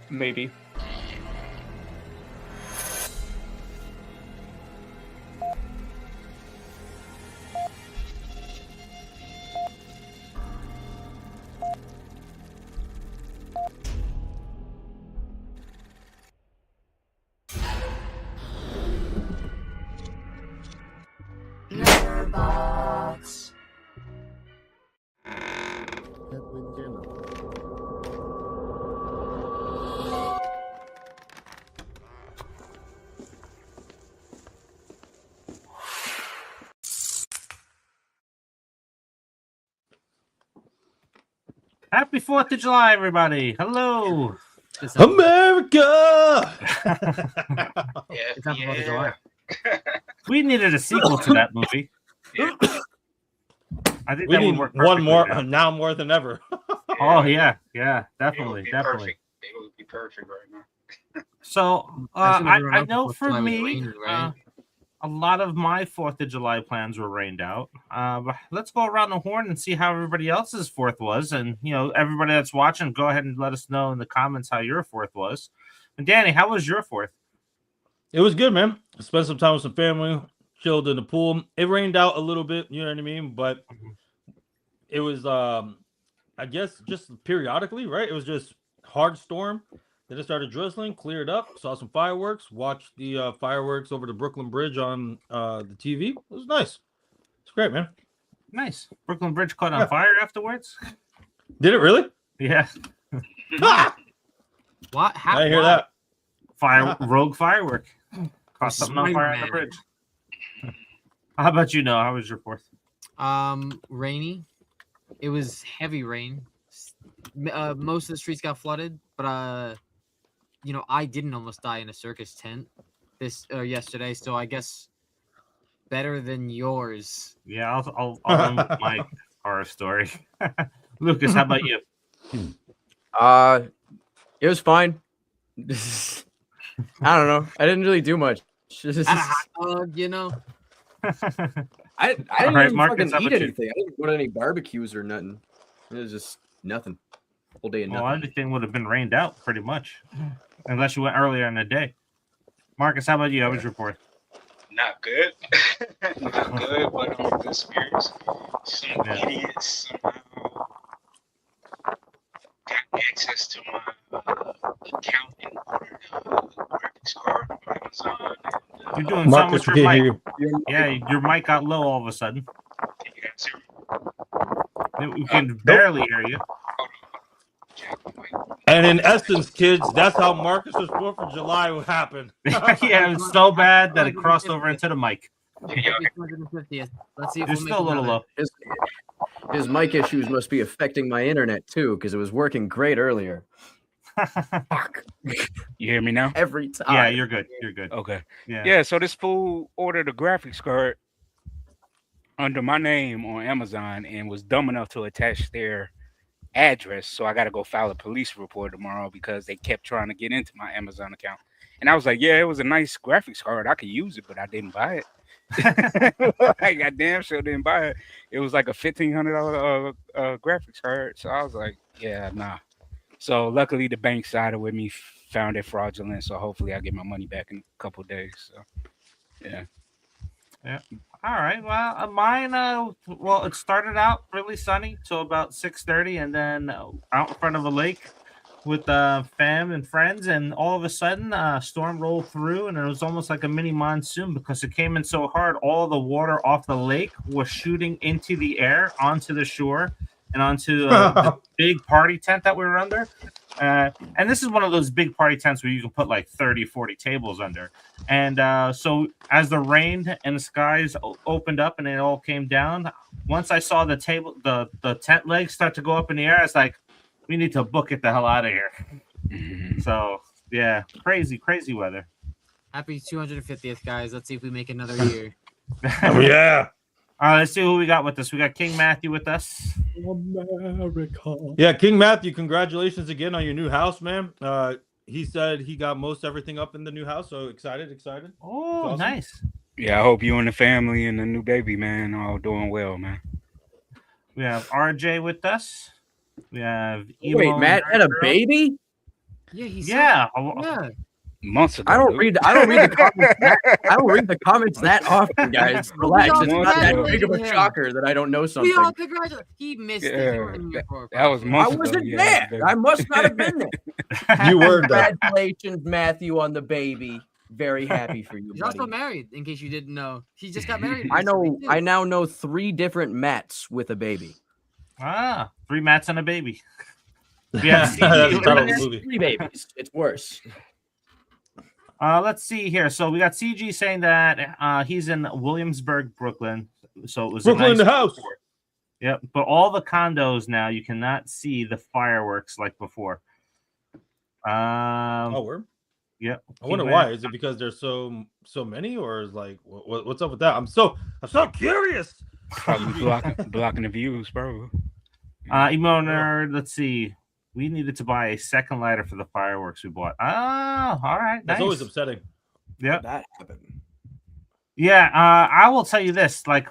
Maybe. Letterbox. Happy 4th of July, everybody. Hello. America! It's not 4th of July. We needed a sequel to that movie. I think We that would need work one more perfectly now more than ever. Oh, yeah. Definitely. Perfect. It would be perfect right now. So, I know for me, a lot of my 4th of July plans were rained out. But let's go around the horn and see how everybody else's 4th was. And, everybody that's watching, go ahead and let us know in the comments how your 4th was. And Danny, how was your 4th? It was good, man. I spent some time with some family, chilled in the pool. It rained out a little bit, you know what I mean? But it was, I guess, just periodically, right? It was just hard storm. Then it started drizzling, cleared up, saw some fireworks, watched the fireworks over the Brooklyn Bridge on the TV. It was nice. It's great, man. Nice. Brooklyn Bridge caught on fire afterwards? Did it really? Yeah. What? How? I hear that. Rogue firework. Caught something on fire on the bridge. How about you, Noah? How was your 4th? Rainy. It was heavy rain. Most of the streets got flooded, but I didn't almost die in a circus tent yesterday, so I guess better than yours. Yeah, I'll run with my horror story. Lucas, how about you? It was fine. I don't know. I didn't really do much. I had a hot dog, I didn't even fucking eat anything. I didn't go to any barbecues or nothing. It was just nothing. Whole day and nothing. Well, everything would have been rained out pretty much, unless you went earlier in the day. Marcus, how about you? How was your 4th? Not good. Not good, but I'm in good spirits. Some idiots somehow got access to my account and ordered a graphics card on Amazon. And, You're doing Marcus, something with your mic. you. Yeah, your mic got low all of a sudden. Can you guys hear me? We can barely hear you. And in essence, kids, that's how Marcus's 4th of July would happen. Yeah, it was so bad that it crossed over into the mic. Let's see if It's still a little low. His mic issues must be affecting my internet too, because it was working great earlier. Fuck. You hear me now? Every time. Yeah, you're good. You're good. Okay. Yeah. Yeah, so this fool ordered a graphics card under my name on Amazon and was dumb enough to attach their address. So I got to go file a police report tomorrow because they kept trying to get into my Amazon account. And I was like, yeah, it was a nice graphics card. I could use it, but I didn't buy it. I damn sure didn't buy it. It was like a $1,500 graphics card. So I was like, yeah, nah. So luckily the bank sided with me, found it fraudulent. So hopefully I get my money back in a couple of days. So yeah. All right. Well, mine. Well, it started out really sunny till about 6:30, and then out in front of a lake with fam and friends, and all of a sudden, a storm rolled through, and it was almost like a mini monsoon because it came in so hard. All the water off the lake was shooting into the air onto the shore and onto the big party tent that we were under. And this is one of those big party tents where you can put like 30, 40 tables under. And so as the rain and the skies opened up and it all came down, once I saw the table, the tent legs start to go up in the air, I was like, we need to book it the hell out of here. So, yeah, crazy weather. Happy 250th, guys. Let's see if we make another year. Oh, yeah. All right, let's see who we got with us. We got King Matthew with us. America. Yeah, King Matthew, congratulations again on your new house, man. He said he got most everything up in the new house, so excited. Oh, awesome. Nice. Yeah, I hope you and the family and the new baby, man, are all doing well, man. We have RJ with us. We have Wait, Matt had a baby? Yeah, he Yeah. yeah. Months ago. I don't dude. read the comments. I don't read the comments that often, guys. But we Relax. all It's not that big of a congratulated him. shocker that I don't know We something. all congratulate. He missed it. He wasn't here for it, that was probably. months I ago. wasn't Yeah, there. I must not have been there. You were there. Congratulations, Matthew, on the baby. Very happy for you, He's also buddy. married, in case you didn't know. He just got married. I know. recently, too. I now know 3 different Matts with a baby. 3 Mats and a baby. Yeah. That's the title of the movie. 3 babies. It's worse. Let's see here. So we got CG saying that he's in Williamsburg, Brooklyn. So it was Brooklyn in a nice the house. Yep. But all the condos now you cannot see the fireworks like before. Oh, word. Yep. I wonder why. Is it because there's so many, or is like what's up with that? I'm so curious. Probably blocking the views, bro. Emo let's see. We needed to buy a second lighter for the fireworks we bought. Oh, all right. That's Nice. always upsetting. Yep. That happened. Yeah, I will tell you this: like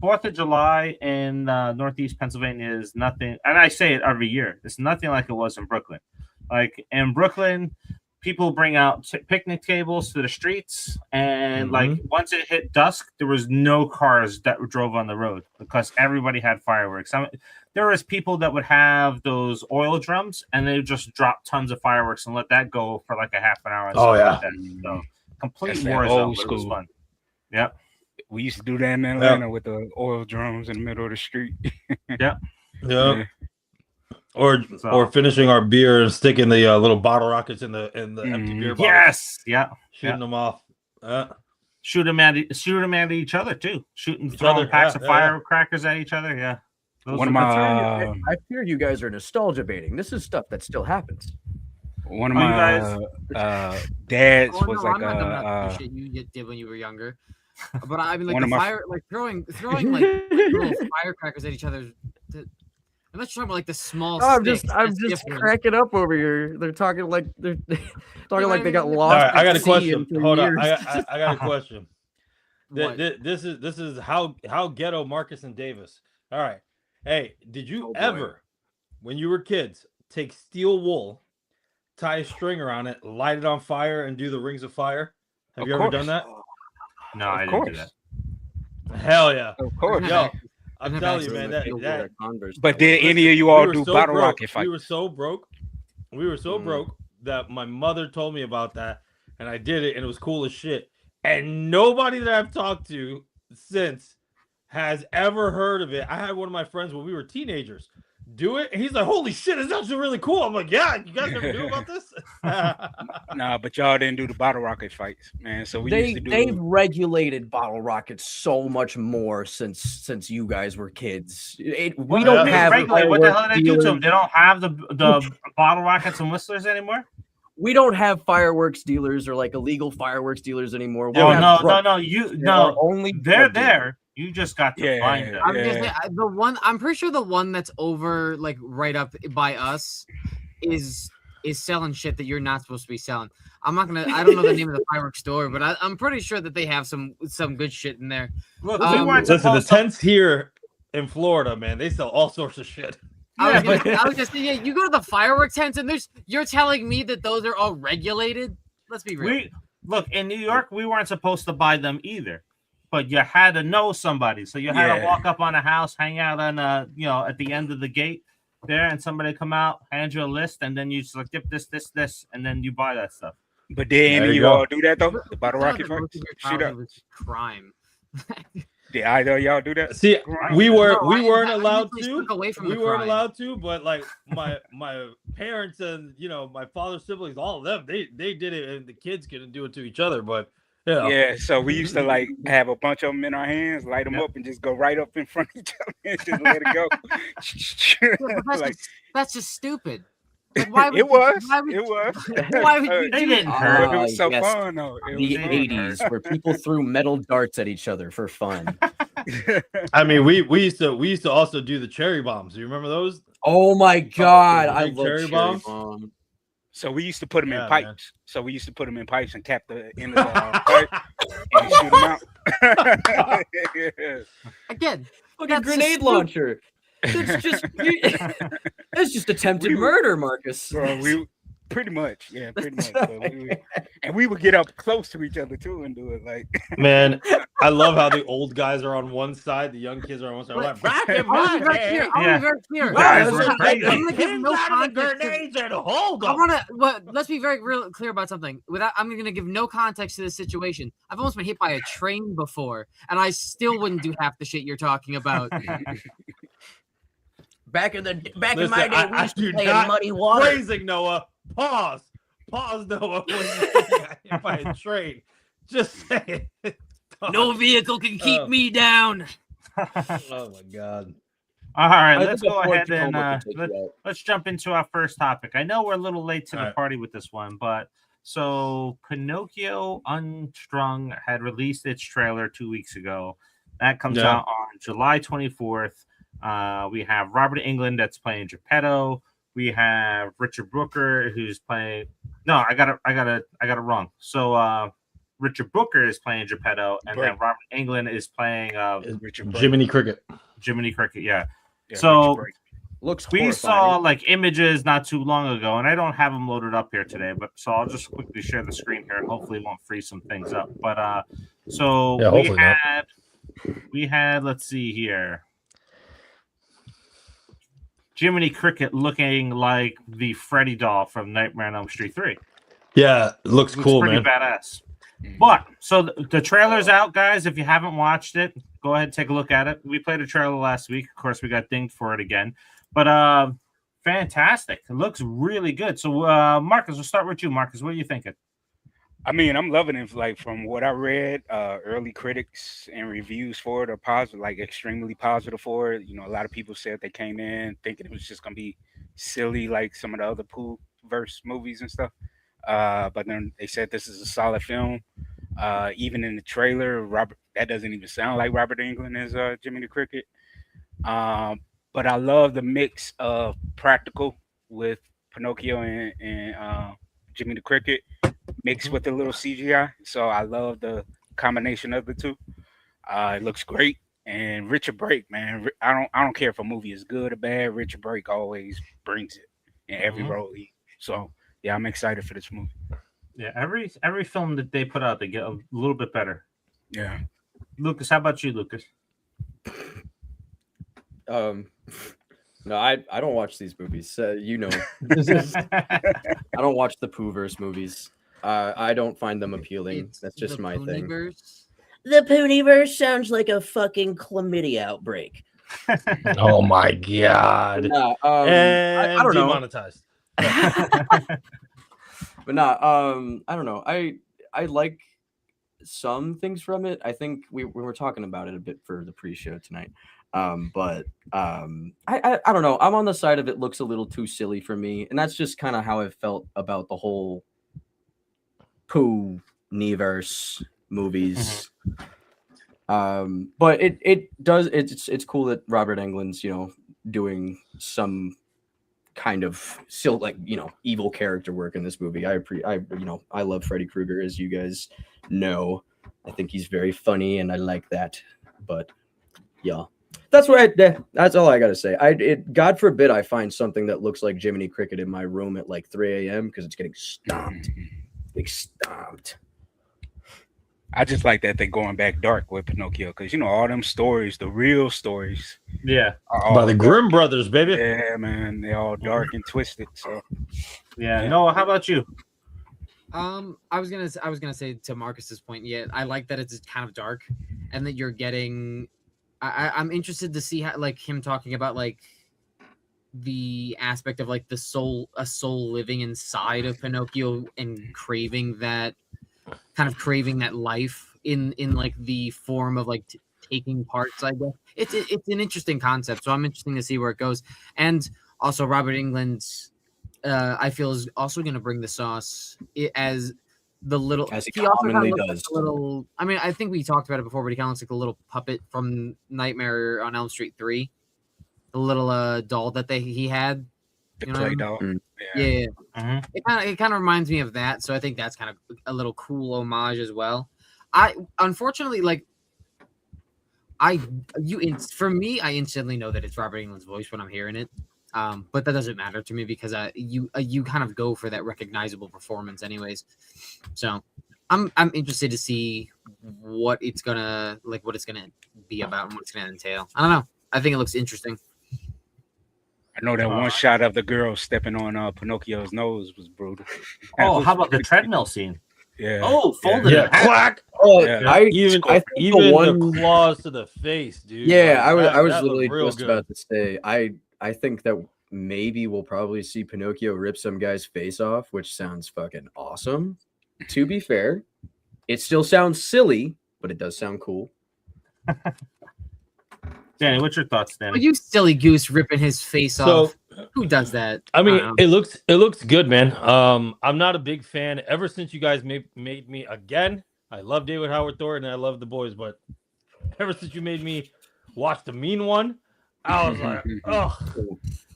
4th of July in Northeast Pennsylvania is nothing, and I say it every year. It's nothing like it was in Brooklyn. Like in Brooklyn, people bring out picnic tables to the streets, and like once it hit dusk, there was no cars that drove on the road because everybody had fireworks. There was people that would have those oil drums, and they would just drop tons of fireworks and let that go for like a half an hour. Oh, yeah. Like that. So complete That's that war old zone. But it was school. fun. Yep. We used to do that in Atlanta with the oil drums in the middle of the street. Yep. Yeah. Or finishing our beer and sticking the little bottle rockets in the empty beer bottles. Yes. Yeah. Shooting them off. Shoot them at each other too. Throwing other, packs of firecrackers at each other. Yeah. One of my I fear you guys are nostalgia baiting. This is stuff that still happens. one of my dads was like I'm not talking about the shit you did when you were younger. But I mean, like One of the my- fire, like throwing like little firecrackers at each other. I'm not talking about like the small. No, I'm sticks, just that's different. cracking up over here. They're talking like they got All lost. All right, I got a at sea question. in Hold on, years. I got a question. What? This is how ghetto Marcus and Davis. All right, hey, did you Oh, boy. ever, when you were kids, take steel wool, tie a string around it, light it on fire, and do the rings of fire? Have Of you ever course. done that? No, I didn't do that. Hell yeah! Of course. Yo, I'm never telling you, actually man. like That Converse. But did any of you all do battle broke. rocket fights? We were so broke. We were so broke that my mother told me about that, and I did it, and it was cool as shit. And nobody that I've talked to since has ever heard of it. I had one of my friends when we were teenagers do it, and he's like, "Holy shit, it's actually really cool." I'm like, "Yeah, you guys never knew about this?" Nah, but y'all didn't do the battle rocket fights, man. So we used to do. They've regulated bottle rockets so much more since you guys were kids. We What don't do they have regulate? What the hell fireworks did they do to them? dealers. They don't have the bottle rockets and whistlers anymore. We don't have fireworks dealers or like illegal fireworks dealers anymore. We Oh have no, drug- you There are no. only They're drug dealers. there. You just got to Yeah, find them. I'm gonna say, the one. I'm pretty sure the one that's over, like right up by us, is selling shit that you're not supposed to be selling. I'm not gonna. I don't know the name of the fireworks store, but I'm pretty sure that they have some good shit in there. Look, we weren't Listen, the supposed to- tents here in Florida, man, they sell all sorts of shit. I was just saying, you go to the fireworks tents, and you're telling me that those are all regulated. Let's be real. Look in New York. We weren't supposed to buy them either, but you had to know somebody. So you had to walk up on a house, hang out on at the end of the gate there, and somebody come out, hand you a list, and then you just like dip this, and then you buy that stuff. But did any of you all do that though? The battle rocket Most fights? of your Shoot up. childhood was crime. Did either of y'all do that? See, we weren't I allowed usually to. stuck away from We the weren't crime. allowed to, but like my parents and my father's siblings, all of them, they did it, and the kids couldn't do it to each other. But Yeah, so we used to like have a bunch of them in our hands, light them up, and just go right up in front of each other and just let it go. Yeah, but Like, that's just stupid. Like, why would it was. Why would, It was. Why would you They do didn't that? hurt. It was so yes. fun though. It The was fun. 80s where people threw metal darts at each other for fun. I mean, we used to also do the cherry bombs. You remember those? Oh my god, the I big love cherry cherry bombs? bomb. So we used to put them in Yeah, pipes. man. So we used to put them in pipes and cap the end of the pipe and shoot them out. Yeah. Again, Like a that's grenade just launcher. That's just attempted We were- murder, Marcus. Bro, Pretty much, yeah, pretty much. But we would get up close to each other too and do it like. Man, I love how the old guys are on one side, the young kids are on one side. Like, back in my day, I'll be very clear. guys I'm were gonna- crazy. I'm gonna give pins no out of the context. grenades and hold I them. want to, but let's be very real clear about something. I'm going to give no context to this situation. I've almost been hit by a train before, and I still wouldn't do half the shit you're talking about. Back in Listen, my day, we I used do to play in not muddy water. Phrasing, Noah. Pause, Noah. When you got hit by a train, just say it. No vehicle can keep Oh. me down. Oh my god. All right, I let's think a go Ford ahead and Tacoma could take you out. let's jump into our first topic. I know we're a little late to the All right. party with this one, but so Pinocchio Unstrung had released its trailer 2 weeks ago. That comes Yeah. out on July 24th. We have Robert Englund that's playing Geppetto. We have Richard Brooker who's playing. No, I got it wrong. So Richard Brooker is playing Geppetto, and then Robert Englund is playing Richard Brake. Jiminy Cricket. Jiminy Cricket. Yeah. Yeah, So- Richard Brake. Looks We horrifying. saw like images not too long ago, and I don't have them loaded up here today, but so I'll just quickly share the screen here and hopefully it won't freeze some things up. But so Yeah, we hopefully not. had let's see here. Jiminy Cricket looking like the Freddy doll from Nightmare on Elm Street 3. Yeah, it looks cool, pretty man. badass. But so the trailer's out, guys. If you haven't watched it, go ahead and take a look at it. We played a trailer last week. Of course, we got dinged for it again. But fantastic. It looks really good. So Marcus, we'll start with you, Marcus. What are you thinking? I mean, I'm loving it. Like from what I read, early critics and reviews for it are positive, like extremely positive for it. You know, a lot of people said they came in thinking it was just gonna be silly, like some of the other Pooh verse movies and stuff. But then they said this is a solid film. Even in the trailer, that doesn't even sound like Robert Englund as Jimmy the Cricket. But I love the mix of practical with Pinocchio and Jimmy the Cricket mixed with a little CGI. So I love the combination of the two. It looks great. And Richard Brake, man, I don't care if a movie is good or bad. Richard Brake always brings it in every role. So yeah, I'm excited for this movie. Yeah, every film that they put out, they get a little bit better. Yeah. Lucas, how about you, Lucas? No, I don't watch these movies. You know, I don't watch the Poohverse movies. I don't find them appealing. It's That's just the my thing. Ponyverse. The Ponyverse sounds like a fucking chlamydia outbreak. Oh my god. Nah, And I don't know. demonetized. But nah, I don't know. I like some things from it. I think we were talking about it a bit for the pre-show tonight. But I don't know. I'm on the side of it looks a little too silly for me, and that's just kind of how I felt about the whole Pooh-niverse movies. But it's cool that Robert Englund's, doing some kind of still like, evil character work in this movie. I love Freddy Krueger, as you guys know. I think he's very funny and I like that. But yeah. That's that's all I gotta say. God forbid I find something that looks like Jiminy Cricket in my room at like 3 a.m. because it's getting stomped. Stomped. I just like that they're going back dark with Pinocchio because all them stories, the real stories, Yeah. are all By the dark. Grimm brothers, baby. Yeah, man, they're all dark and twisted. So Yeah. Noah, how about you? I was gonna say to Marcus's point, yeah, I like that it's kind of dark, and that you're getting. I'm interested to see how, like, him talking about like the aspect of like a soul living inside of Pinocchio and craving that life in like the form of like taking parts. I guess it's an interesting concept, so I'm interested to see where it goes. And also Robert Englund, I feel is also going to bring the sauce as the little, as he also commonly kinda looks does. like a little. I mean, I think we talked about it before, but he kind of looks like a little puppet from Nightmare on Elm Street 3, the little doll that he had. the You know clay what I doll. Yeah. Mhm. It kind of reminds me of that, so I think that's kind of a little cool homage as well. Unfortunately, like for me, I instantly know that it's Robert Englund's voice when I'm hearing it. But that doesn't matter to me because you kind of go for that recognizable performance anyways. So I'm interested to see what it's gonna be about and what it's gonna entail. I don't know. I think it looks interesting. I know that one shot of the girl stepping on Pinocchio's nose was brutal. Oh, how about the treadmill scene? Yeah. Oh, folded Yeah, in half. quack. Oh, Yeah. I Even think even one- the claws to the face, dude. Yeah, like, I was that literally looked real just good. about to say I think that maybe we'll probably see Pinocchio rip some guy's face off, which sounds fucking awesome. To be fair, it still sounds silly, but it does sound cool. Danny, what's your thoughts, Are Danny? you silly goose ripping his face So- off? Who does that? I mean, don't know. it looks good, man. I'm not a big fan. Ever since you guys made me again, I love David Howard Thornton and I love the boys, but ever since you made me watch the mean one, I was like, oh.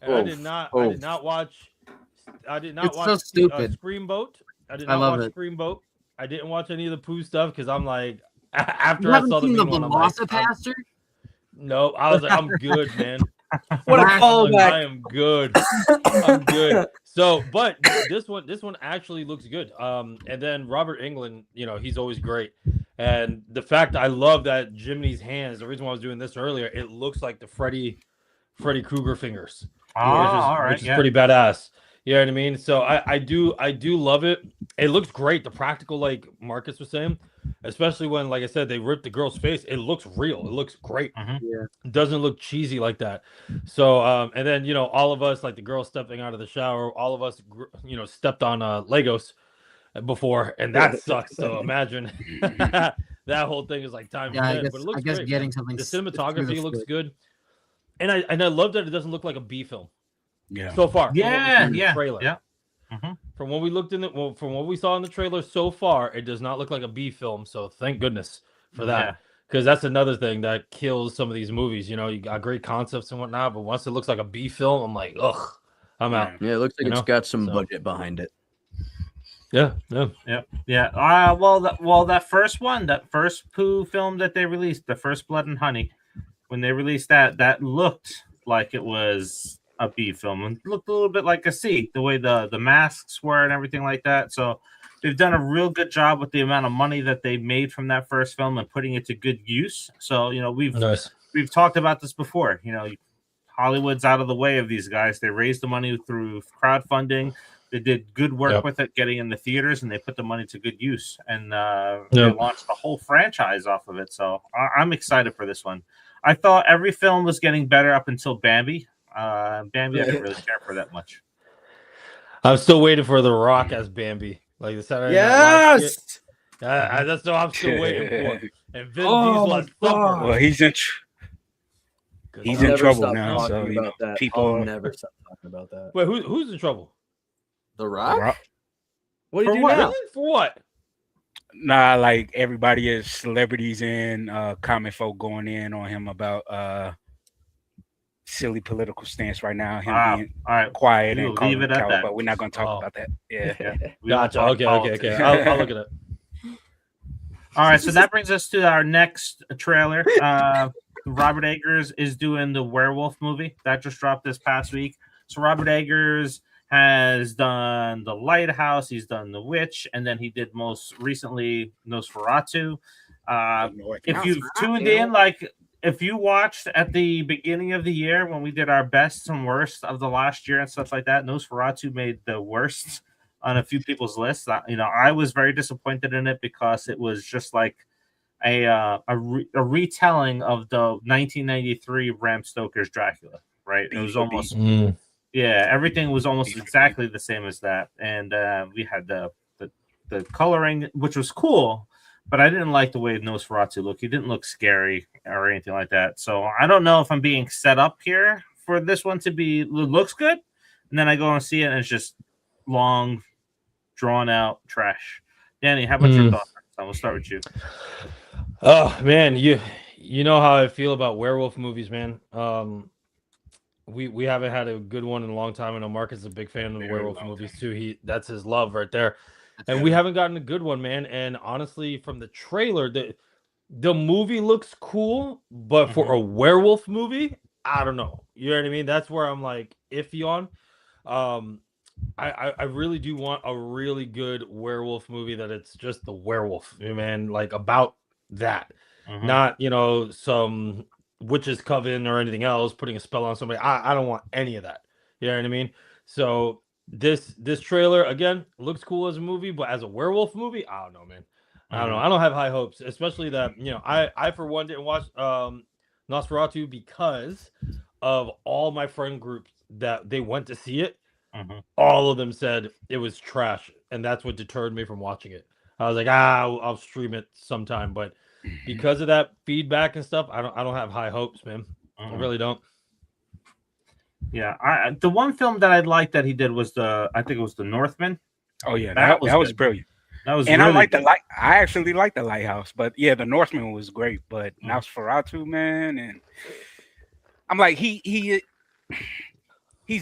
I did not watch. I did not It's watch. so stupid. Screamboat. I did I not love watch it. Screamboat. I didn't watch any of the Pooh stuff because I'm like, after You I haven't saw the seen the mean one, I'm like, Velocipaster? no. I was like, I'm good, man. What a Wow. callback. I am good. I'm good. So, but this one actually looks good. And then Robert Englund, he's always great. And the fact I love that Jiminy's hands. The reason why I was doing this earlier, it looks like the Freddy Krueger fingers. Oh, all right, Which is pretty badass. You know what I mean? So I do love it. It looks great. The practical, like Marcus was saying, especially when, like I said, they ripped the girl's face. It looks real. It looks great. Yeah. It doesn't look cheesy like that. So and then all of us, like the girl stepping out of the shower, all of us stepped on Legos before, and that sucks. So imagine that whole thing is like time. Yeah, but it looks I guess great, getting man. something. The through cinematography looks foot. good, and I love that it doesn't look like a B film. Yeah. So far, from what we see in the Yeah, trailer. yeah. Mm-hmm. From what we looked from what we saw in the trailer so far, it does not look like a B film. So thank goodness for that, because that's another thing that kills some of these movies. You got great concepts and whatnot, but once it looks like a B film, I'm like, ugh, I'm out. Yeah, it looks like it's got some So- budget behind it. Yeah. Yeah. That first one, that first Pooh film that they released, the first Blood and Honey, when they released that looked like it was a B film and looked a little bit like a C, the way the masks were and everything like that. So they've done a real good job with the amount of money that they made from that first film and putting it to good use. So we've talked about this before. Hollywood's out of the way of these guys. They raised the money through crowdfunding. They did good work with it, getting in the theaters, and they put the money to good use. And they launched the whole franchise off of it. So I'm excited for this one. I thought every film was getting better up until Bambi. Bambi, I didn't really care for that much. I'm still waiting for The Rock as Bambi, like the Saturday Night Live skit. Yes. That's what I'm still waiting for. And Vin Diesel has suffered. Well, he's in Never trouble stop now. So talking about that. people I'll never stop talking about that. Wait, who's in trouble? The Rock? Rock. What did For you do what? now? For what? Nah, like everybody is celebrities and common folk going in on him about silly political stance right now. Him being All right, quiet we'll and calling leave it him at coward, that. but we're not going to talk about that. Yeah. We don't Gotcha. talk Okay. politics. I'll look at it. All right, so that brings us to our next trailer. Robert Eggers is doing the Werewolf movie that just dropped this past week. So Robert Eggers has done The Lighthouse, he's done The Witch, and then he did most recently Nosferatu. If you've tuned in, if you watched at the beginning of the year when we did our best and worst of the last year and stuff like that, Nosferatu made the worst on a few people's lists. I was very disappointed in it because it was just like a retelling of the 1993 Bram Stoker's Dracula, right? It was almost everything was almost exactly the same as that, and we had the coloring, which was cool, but I didn't like the way Nosferatu looked. He didn't look scary or anything like that. So I don't know if I'm being set up here for this one to be looks good, and then I go and see it and it's just long, drawn out trash. Danny, how about your thoughts? We'll start with you. Oh man, you know how I feel about werewolf movies, man. We haven't had a good one in a long time. I know Marcus is a big fan of the werewolf movies too. That's his love right there. And we haven't gotten a good one, man. And honestly, from the trailer, the movie looks cool, but for a werewolf movie, I don't know. You know what I mean? That's where I'm like iffy on. I really do want a really good werewolf movie that it's just the werewolf, man, like about that. Not, some witch's coven or anything else putting a spell on somebody. I don't want any of that. You know what I mean? So this trailer again looks cool as a movie, but as a werewolf movie, I don't know, man. I don't know. I don't have high hopes, especially that, I for one didn't watch Nosferatu because of all my friend groups that they went to see it. All of them said it was trash, and that's what deterred me from watching it. I was like, I'll stream it sometime, but because of that feedback and stuff, I don't have high hopes, man. I really don't. Yeah, the one film that I liked that he did was I think it was The Northman. Oh yeah, that was brilliant. That was, and really I like good. I actually like the Lighthouse, but yeah, The Northman was great. But Nosferatu, man, and I'm like he's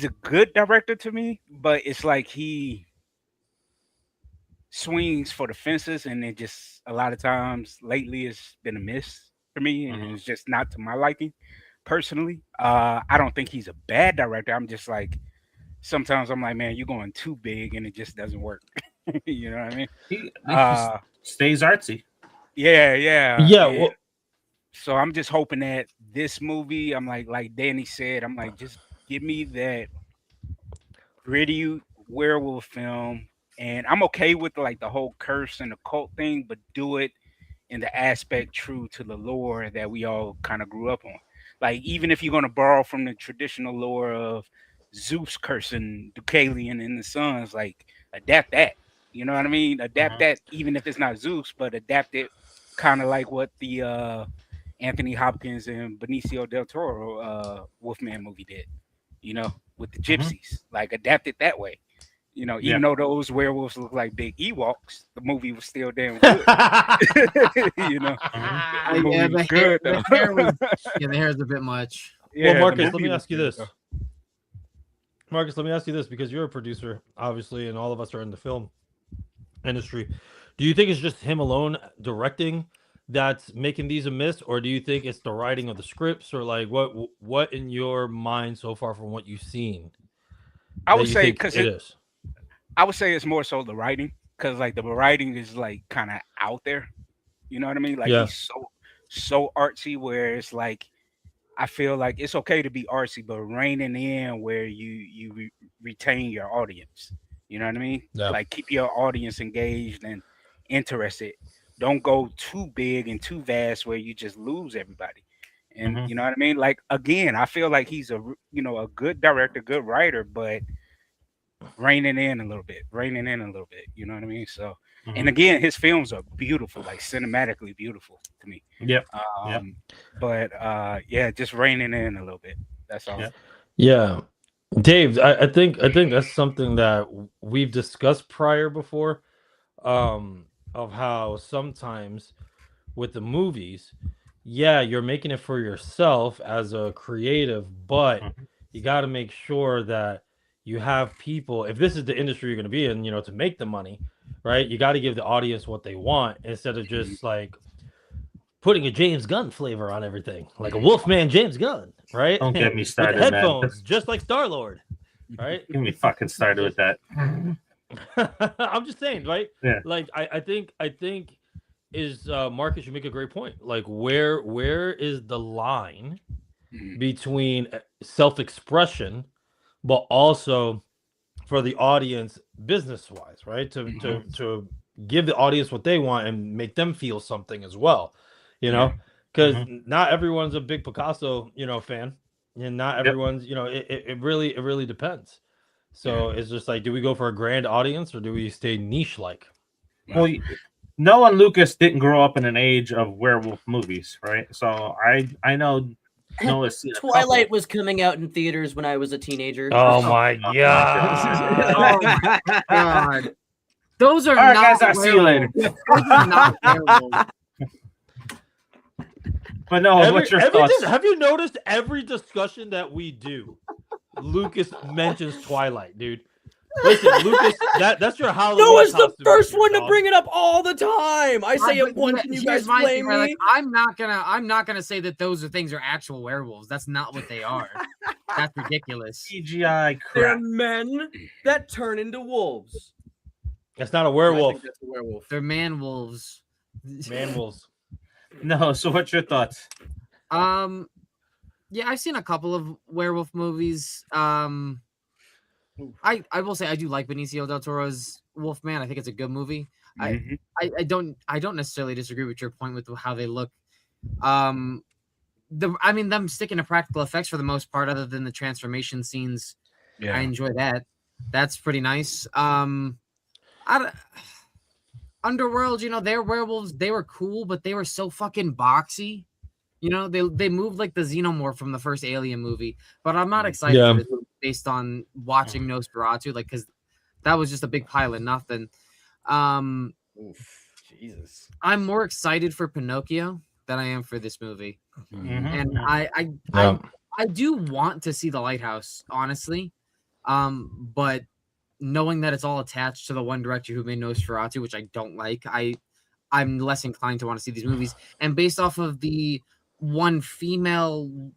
a good director to me, but it's like he swings for the fences, and it just a lot of times lately it's been a miss for me, and it's just not to my liking personally. I don't think he's a bad director. I'm just like sometimes I'm like, man, you're going too big, and it just doesn't work. You know what I mean? He stays artsy. Yeah. Well, so I'm just hoping that this movie, I'm like Danny said, I'm like, just give me that gritty werewolf film, and I'm okay with like the whole curse and the cult thing, but do it in the aspect true to the lore that we all kind of grew up on. Like, even if you're going to borrow from the traditional lore of Zeus cursing Deucalion and the sons, like adapt that. You know what I mean? Adapt that, even if it's not Zeus, but adapt it kind of like what the Anthony Hopkins and Benicio del Toro Wolfman movie did, with the gypsies. Like, adapt it that way. Even though those werewolves look like big Ewoks, the movie was still damn good. The movie was good, though. The hair is a bit much. Well, Marcus, let me ask you this. Marcus, let me ask you this, because you're a producer, obviously, and all of us are in the film industry. Do you think it's just him alone directing that's making these a miss, or do you think it's the writing of the scripts, or like what in your mind so far from what you've seen? I would say because it is. I would say it's more so the writing, because like the writing is like kind of out there. You know what I mean? Like he's so artsy, where it's like I feel like it's okay to be artsy, but reining in where you retain your audience. You know what I mean? Yeah. Like keep your audience engaged and interested. Don't go too big and too vast where you just lose everybody. And you know what I mean? Like, again, I feel like he's a good director, good writer, but reining in a little bit. You know what I mean? So, and again, his films are beautiful, like cinematically beautiful to me. Yep. But just reining in a little bit. That's all. Yeah. Dave, I think that's something that we've discussed prior before, of how sometimes with the movies, you're making it for yourself as a creative, but you got to make sure that you have people, if this is the industry you're going to be in, to make the money, right? You got to give the audience what they want, instead of just like putting a James Gunn flavor on everything, like a Wolfman James Gunn, right? Don't get me started, with headphones, just like Star-Lord, right? Get me fucking started with that. I'm just saying, right? Yeah. Like I think is Marcus, you make a great point. Like where is the line between self-expression, but also for the audience business-wise, right? To give the audience what they want and make them feel something as well, because not everyone's a big Picasso, fan, and not everyone's, it really depends. So it's just like, do we go for a grand audience, or do we stay niche-like? Well, Noah and Lukas didn't grow up in an age of werewolf movies, right? So I know Noah's seen Twilight was coming out in theaters when I was a teenager. Oh my god! Oh my god! Those are all right, not guys. I'll see you later. Those are not werewolves. But no, what's your thoughts? Have you noticed every discussion that we do, Lukas mentions Twilight, dude? Listen, Lucas, that's your Halloween. Noah's the costume first this year, one to dog. bring it up all the time. I say But it once and you here's guys my blame thing, right? me. Like, I'm not gonna say that those things are actual werewolves. That's not what they are. That's ridiculous. CGI They're crap. men that turn into wolves. That's not a I werewolf. think that's a werewolf. They're man wolves. Man wolves. No, so what's your thoughts? Yeah, I've seen a couple of werewolf movies. I will say I do like Benicio del Toro's Wolfman. I think it's a good movie. Mhm. I don't necessarily disagree with your point with how they look. Them sticking to practical effects for the most part, other than the transformation scenes. Yeah. I enjoy that. That's pretty nice. Underworld, they're werewolves. They were cool, but they were so fucking boxy. They moved like the xenomorph from the first Alien movie. But I'm not excited for this movie based on watching Nosferatu, because that was just a big pile of nothing. Oof, Jesus. I'm more excited for Pinocchio than I am for this movie. Mhm. And I do want to see The Lighthouse, honestly. But knowing that it's all attached to the one director who made Nosferatu, which I don't like, I'm less inclined to want to see these movies. And based off of the one female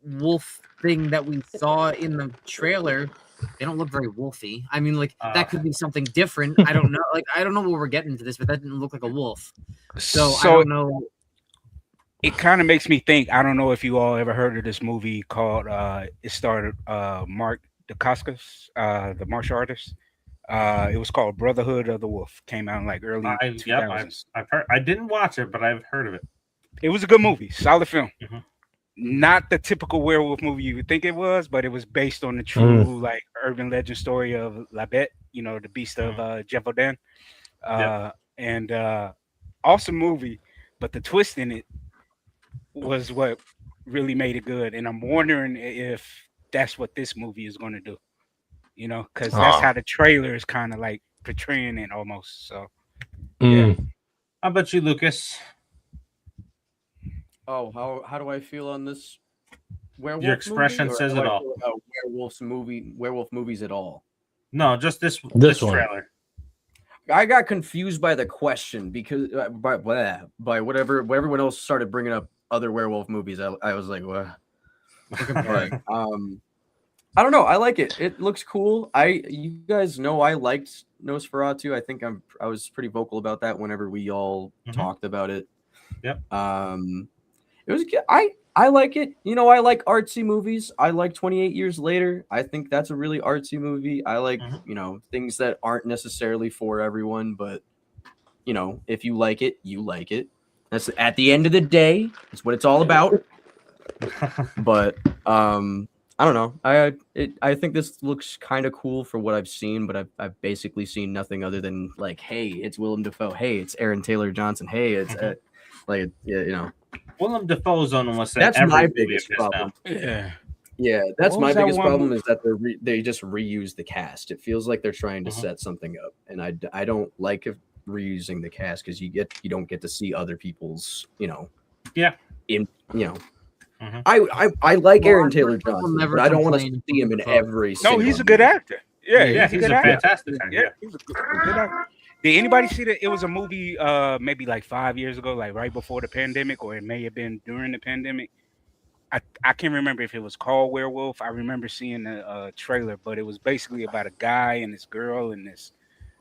wolf thing that we saw in the trailer, they don't look very wolfy. I mean, that could be something different. I don't know. I don't know what we're getting into this, but that didn't look like a wolf. So I don't know. It kind of makes me think. I don't know if you all ever heard of this movie called. It started Mark Dacascos, the martial artist. It was called Brotherhood of the Wolf. Came out in like early 2000s. I've heard. I didn't watch it, but I've heard of it. It was a good movie, solid film. Mhm. Not the typical werewolf movie you would think it was, but it was based on the true like urban legend story of La Bête, the beast of Geppetto. And awesome movie, but the twist in it was what really made it good. And I'm wondering if that's what this movie is going to do, because that's how the trailer is kind of like portraying it almost. So, yeah. How about you, Lucas? Oh, how do I feel on this werewolf Your expression movie, or says how it do I all. feel about werewolf movies at all? No, just this one. trailer. I got confused by the question because by whatever everyone else started bringing up other werewolf movies. I was like, what? But, I don't know. I like it. It looks cool. You guys know I liked Nosferatu. I think I was pretty vocal about that whenever we all talked about it. Yep. It was good. I like it. I like artsy movies. I like 28 Years Later. I think that's a really artsy movie. I like, things that aren't necessarily for everyone, but if you like it, you like it. That's at the end of the day, it's what it's all about. But I don't know. I think this looks kind of cool for what I've seen, but I've basically seen nothing other than like, hey, it's Willem Dafoe. Hey, it's Aaron Taylor Johnson. Hey, it's Willem Dafoe's on almost that's every my movie biggest of his problem. now. Yeah, that's What my was that biggest one problem movie? is that they just reuse the cast. It feels like they're trying to set something up, and I don't like reusing the cast because you don't get to see other people's I like Aaron Taylor Johnson, but I don't want to see him in every. No, he's a good actor. Yeah, he's a fantastic actor. Yeah, he's a good actor. Did anybody see that? It was a movie, maybe like 5 years ago, like right before the pandemic, or it may have been during the pandemic. I can't remember if it was called Werewolf. I remember seeing the trailer, but it was basically about a guy and this girl and this.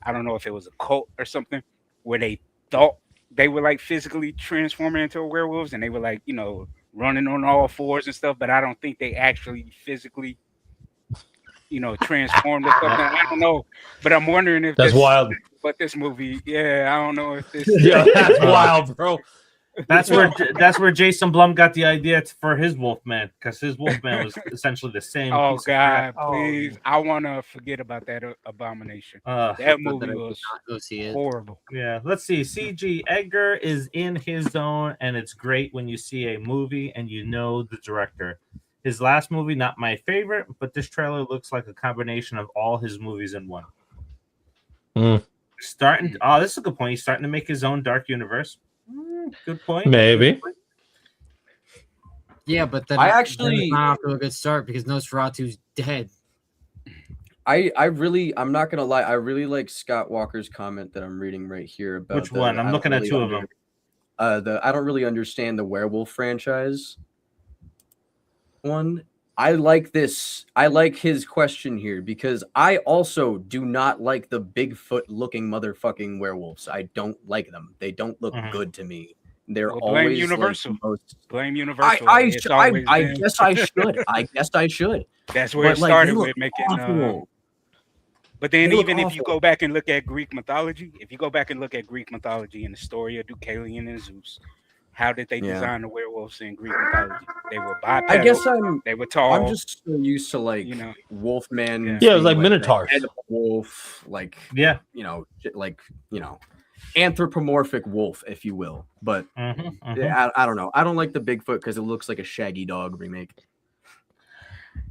I don't know if it was a cult or something, where they thought they were like physically transforming into werewolves, and they were like, running on all fours and stuff. But I don't think they actually physically, transformed or something. I don't know, but I'm wondering if that's wild. But this movie, I don't know if this. Yeah, that's wild, bro. That's where Jason Blum got the idea for his Wolfman, because his Wolfman was essentially the same. Oh piece of God, crap. please! I want to forget about that abomination. That movie was go see it. horrible. Yeah, let's see. CG Edgar is in his zone, and it's great when you see a movie and you know the director. His last movie, not my favorite, but this trailer looks like a combination of all his movies in one. This is a good point. He's starting to make his own dark universe. Good point. Maybe. Yeah, but then I actually- it's not off to a good start because Nosferatu's dead. I'm not gonna lie, I really like Scott Walker's comment that I'm reading right here about Which one? I'm looking at two of them. I don't really understand the werewolf franchise one. I like this. I like his question here because I also do not like the Bigfoot looking motherfucking werewolves. I don't like them. They don't look good to me. They're Well, blame always Universal. like the most... Blame Universal. I It's always been- guess I should. I guess I should. That's where it But, like, started they with look making. awful. But then, They look even if you awful. go back and look at Greek mythology, and the story of Deucalion and Zeus, how did they Yeah. design the werewolves in Greek mythology? They were bipedal. I guess they were tall. I'm just so used to like You know. Wolfman. Yeah. Yeah, it was being, like the Minotaurs. head of a wolf, like Yeah. Anthropomorphic wolf, if you will. But I don't know. I don't like the Bigfoot because it looks like a Shaggy Dog remake.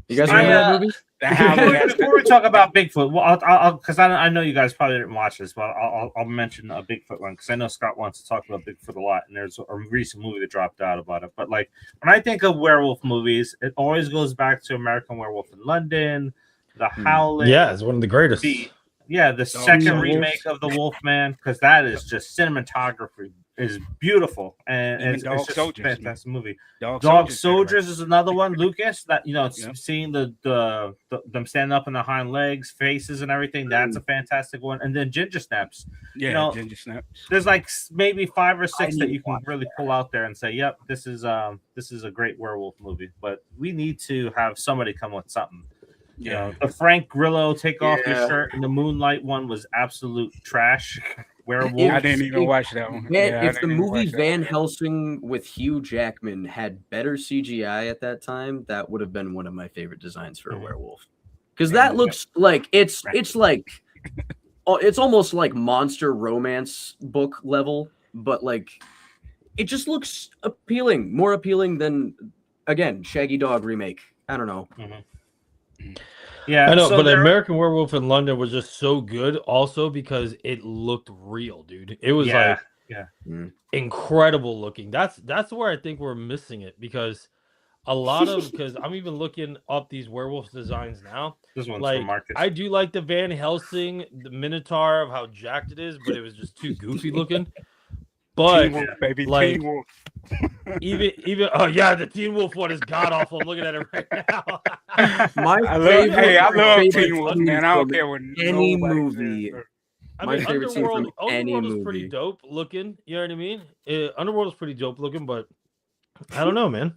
You guys remember that movie? The Howling Before we talk about Bigfoot, well, I'll because I know you guys probably didn't watch this, but I'll mention a Bigfoot one because I know Scott wants to talk about Bigfoot a lot, and there's a recent movie that dropped out about it. But like when I think of werewolf movies, it always goes back to American Werewolf in London, The Howling. Yeah, it's one of the greatest. The second remake of The Wolfman, because that is just cinematography is beautiful and Even it's Dog just Soldiers, a fantastic movie. Dog Dog Soldiers, Soldiers is another one, Lucas. That Yep. seeing the them standing up on their hind legs, faces, and everything. That's a fantastic one. And then Ginger Snaps. Yeah, Ginger Snaps. There's like maybe 5 or 6 that you can watch really pull out there and say, "Yep, this is a great werewolf movie." But we need to have somebody come with something. You know, the Frank Grillo take off your shirt in the moonlight one was absolute trash. Werewolf. I didn't even watch that one. If the movie Van Helsing with Hugh Jackman had better CGI at that time, that would have been one of my favorite designs for a werewolf. Because that looks like it's like it's almost like monster romance book level, but like it just looks appealing, more appealing than again Shaggy Dog remake. I don't know. Yeah, I know, so but there- American Werewolf in London was just so good, also because it looked real, dude. It was incredible looking. That's where I think we're missing it because a lot of because I'm even looking up these werewolf designs now. This one's like for Marcus. I do like the Van Helsing, the Minotaur of how jacked it is, but it was just too goofy looking. But Teen Wolf, baby, like, Teen Wolf. even oh yeah, the Teen Wolf one is god awful. I'm looking at it right now. I love Teen Wolf, man. I don't care what any nobody movie. says. I My mean, favorite scene from any Underworld is movie. pretty dope looking. You know what I mean? Underworld is pretty dope looking, but I don't know, man.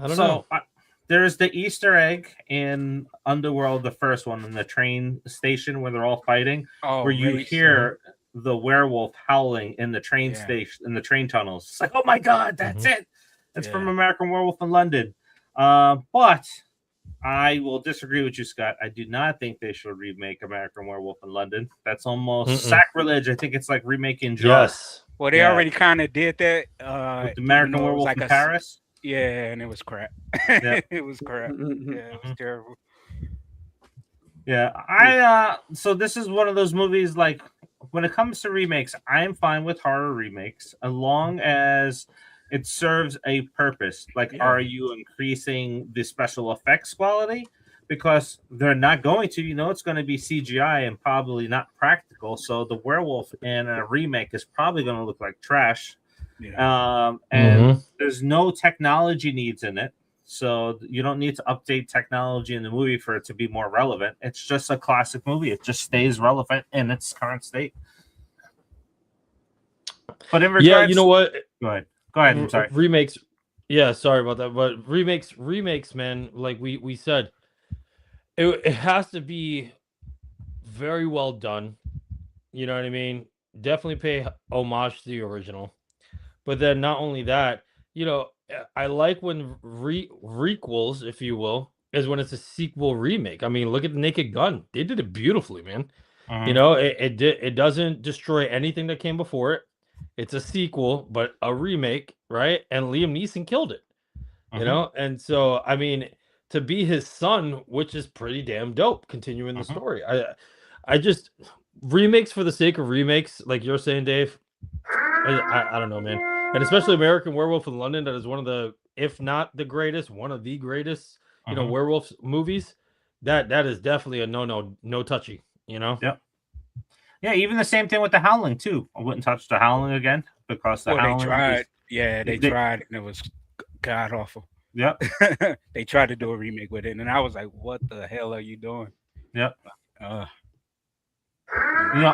I don't know. There's the Easter egg in Underworld, the first one, in the train station where they're all fighting, where you hear the werewolf howling in the train station, in the train tunnels. It's like, oh my god, that's it. It's from American Werewolf in London. But I will disagree with you, Scott. I do not think they should remake American Werewolf in London. That's almost sacrilege. I think it's like remaking Jaws. Yes. Well, they already kind of did that. With the American Werewolf in Paris. Yeah, and it was crap. It was crap. Yeah, it was terrible. Yeah, so this is one of those movies, like, when it comes to remakes, I'm fine with horror remakes as long as it serves a purpose. Like, are you increasing the special effects quality? Because they're not going to, it's going to be CGI and probably not practical. So the werewolf in a remake is probably going to look like trash. And there's no technology needs in it. So you don't need to update technology in the movie for it to be more relevant. It's just a classic movie. It just stays relevant in its current state. But in regards, you know what? Go ahead. I'm sorry. Remakes. Yeah, sorry about that. But remakes, man. Like we said, it has to be very well done. You know what I mean? Definitely pay homage to the original. But then not only that, I like when requels, if you will, is when it's a sequel remake. I mean, look at the Naked Gun. They did it beautifully, man. It doesn't destroy anything that came before it. It's a sequel, but a remake, right? And Liam Neeson killed it, And so, I mean, to be his son, which is pretty damn dope, continuing the story. I just remakes for the sake of remakes, like you're saying, Dave. I don't know, man. And especially American Werewolf in London, that is one of the, if not the greatest, one of the greatest, werewolf movies. that is definitely a no touchy. You know. Yep. Yeah, even the same thing with the Howling too. I wouldn't touch the Howling again because the Well, Howling. they tried. Yeah, they- they tried, and it was god awful. Yep. They tried to do a remake with it, and I was like, "What the hell are you doing?" Yep. Uh,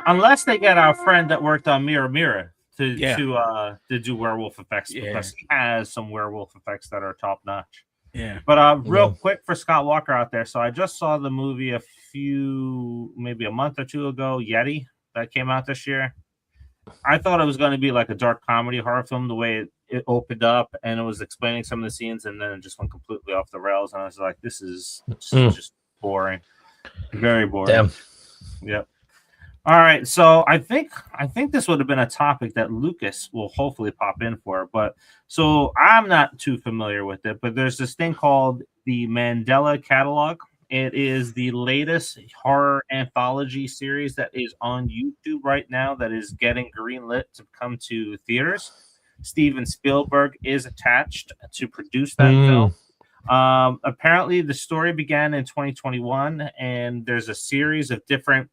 Unless they get our friend that worked on Mirror to do werewolf effects because he has some werewolf effects that are top notch. yeah. But real quick for Scott Walker out there, so I just saw the movie maybe a month or two ago, Yeti, that came out this year. I thought it was going to be like a dark comedy horror film the way it opened up and it was explaining some of the scenes, and then it just went completely off the rails. And I was like, this is just boring, very boring. Damn. Yep. All right, so I think this would have been a topic that Lukas will hopefully pop in for, but so I'm not too familiar with it, but there's this thing called the Mandela Catalogue. It is the latest horror anthology series that is on YouTube right now that is getting greenlit to come to theaters. Steven Spielberg is attached to produce that film. Apparently, the story began in 2021, and there's a series of different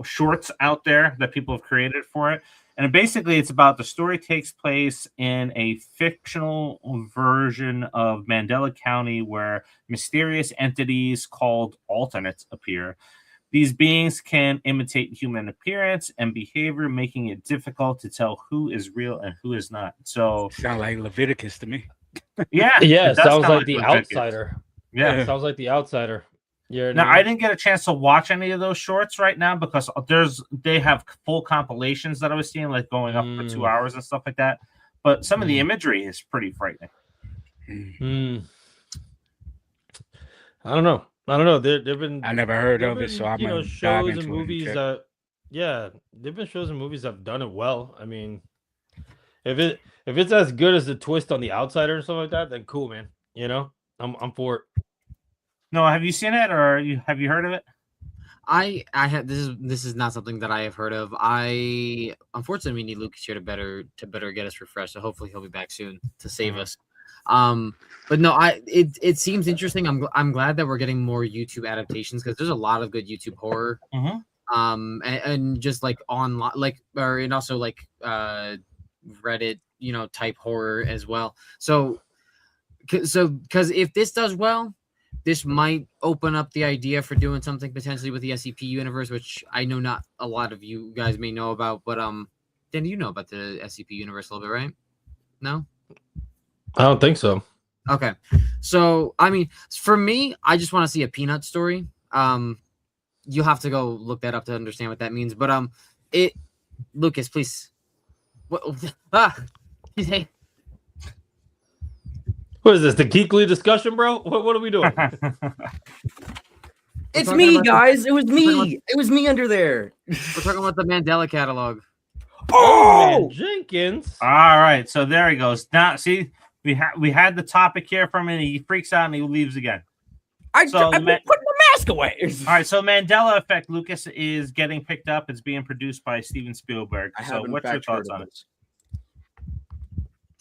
shorts out there that people have created for it. And basically, it's about the story takes place in a fictional version of Mandela County where mysterious entities called alternates appear. These beings can imitate human appearance and behavior, making it difficult to tell who is real and who is not. So, Sound like Leviticus to me. yeah. Yeah, it does sounds sound like the Leviticus. outsider. Yeah. Sounds like the outsider. Yeah. Now, I didn't get a chance to watch any of those shorts right now because they have full compilations that I was seeing, like going up for 2 hours and stuff like that. But some of the imagery is pretty frightening. I don't know. They've been. I never heard of it, so I'm gonna dive shows into and it movies check. that. Yeah, they've been shows and movies that have done it well. I mean, if it's as good as the twist on the outsider and stuff like that, then cool, man. You know, I'm for it. No, have you seen it or have you heard of it? I have this is not something that I have heard of. I unfortunately we need Lukas here to better get us refreshed. So hopefully he'll be back soon to save us. But no, it seems interesting. I'm glad that we're getting more YouTube adaptations because there's a lot of good YouTube horror. And just like online, and also like Reddit, type horror as well. So because if this does well, this might open up the idea for doing something potentially with the SCP universe, which I know not a lot of you guys may know about, but Dan, you know about the SCP universe a little bit, right? No? I don't think so. Okay. So, I mean, for me, I just want to see a Peanut story. You'll have to go look that up to understand what that means. But Lukas, please. What is this? The Geekly discussion, bro? What are we doing? It's me, guys. It was me. It was me under there. We're talking about the Mandela Catalogue. Oh, Jenkins. All right, so there he goes. Now, see, we had the topic here from him, and he freaks out and he leaves again. I put my mask away. All right, so Mandela Effect, Lukas, is getting picked up. It's being produced by Steven Spielberg. So, what's your thoughts on it?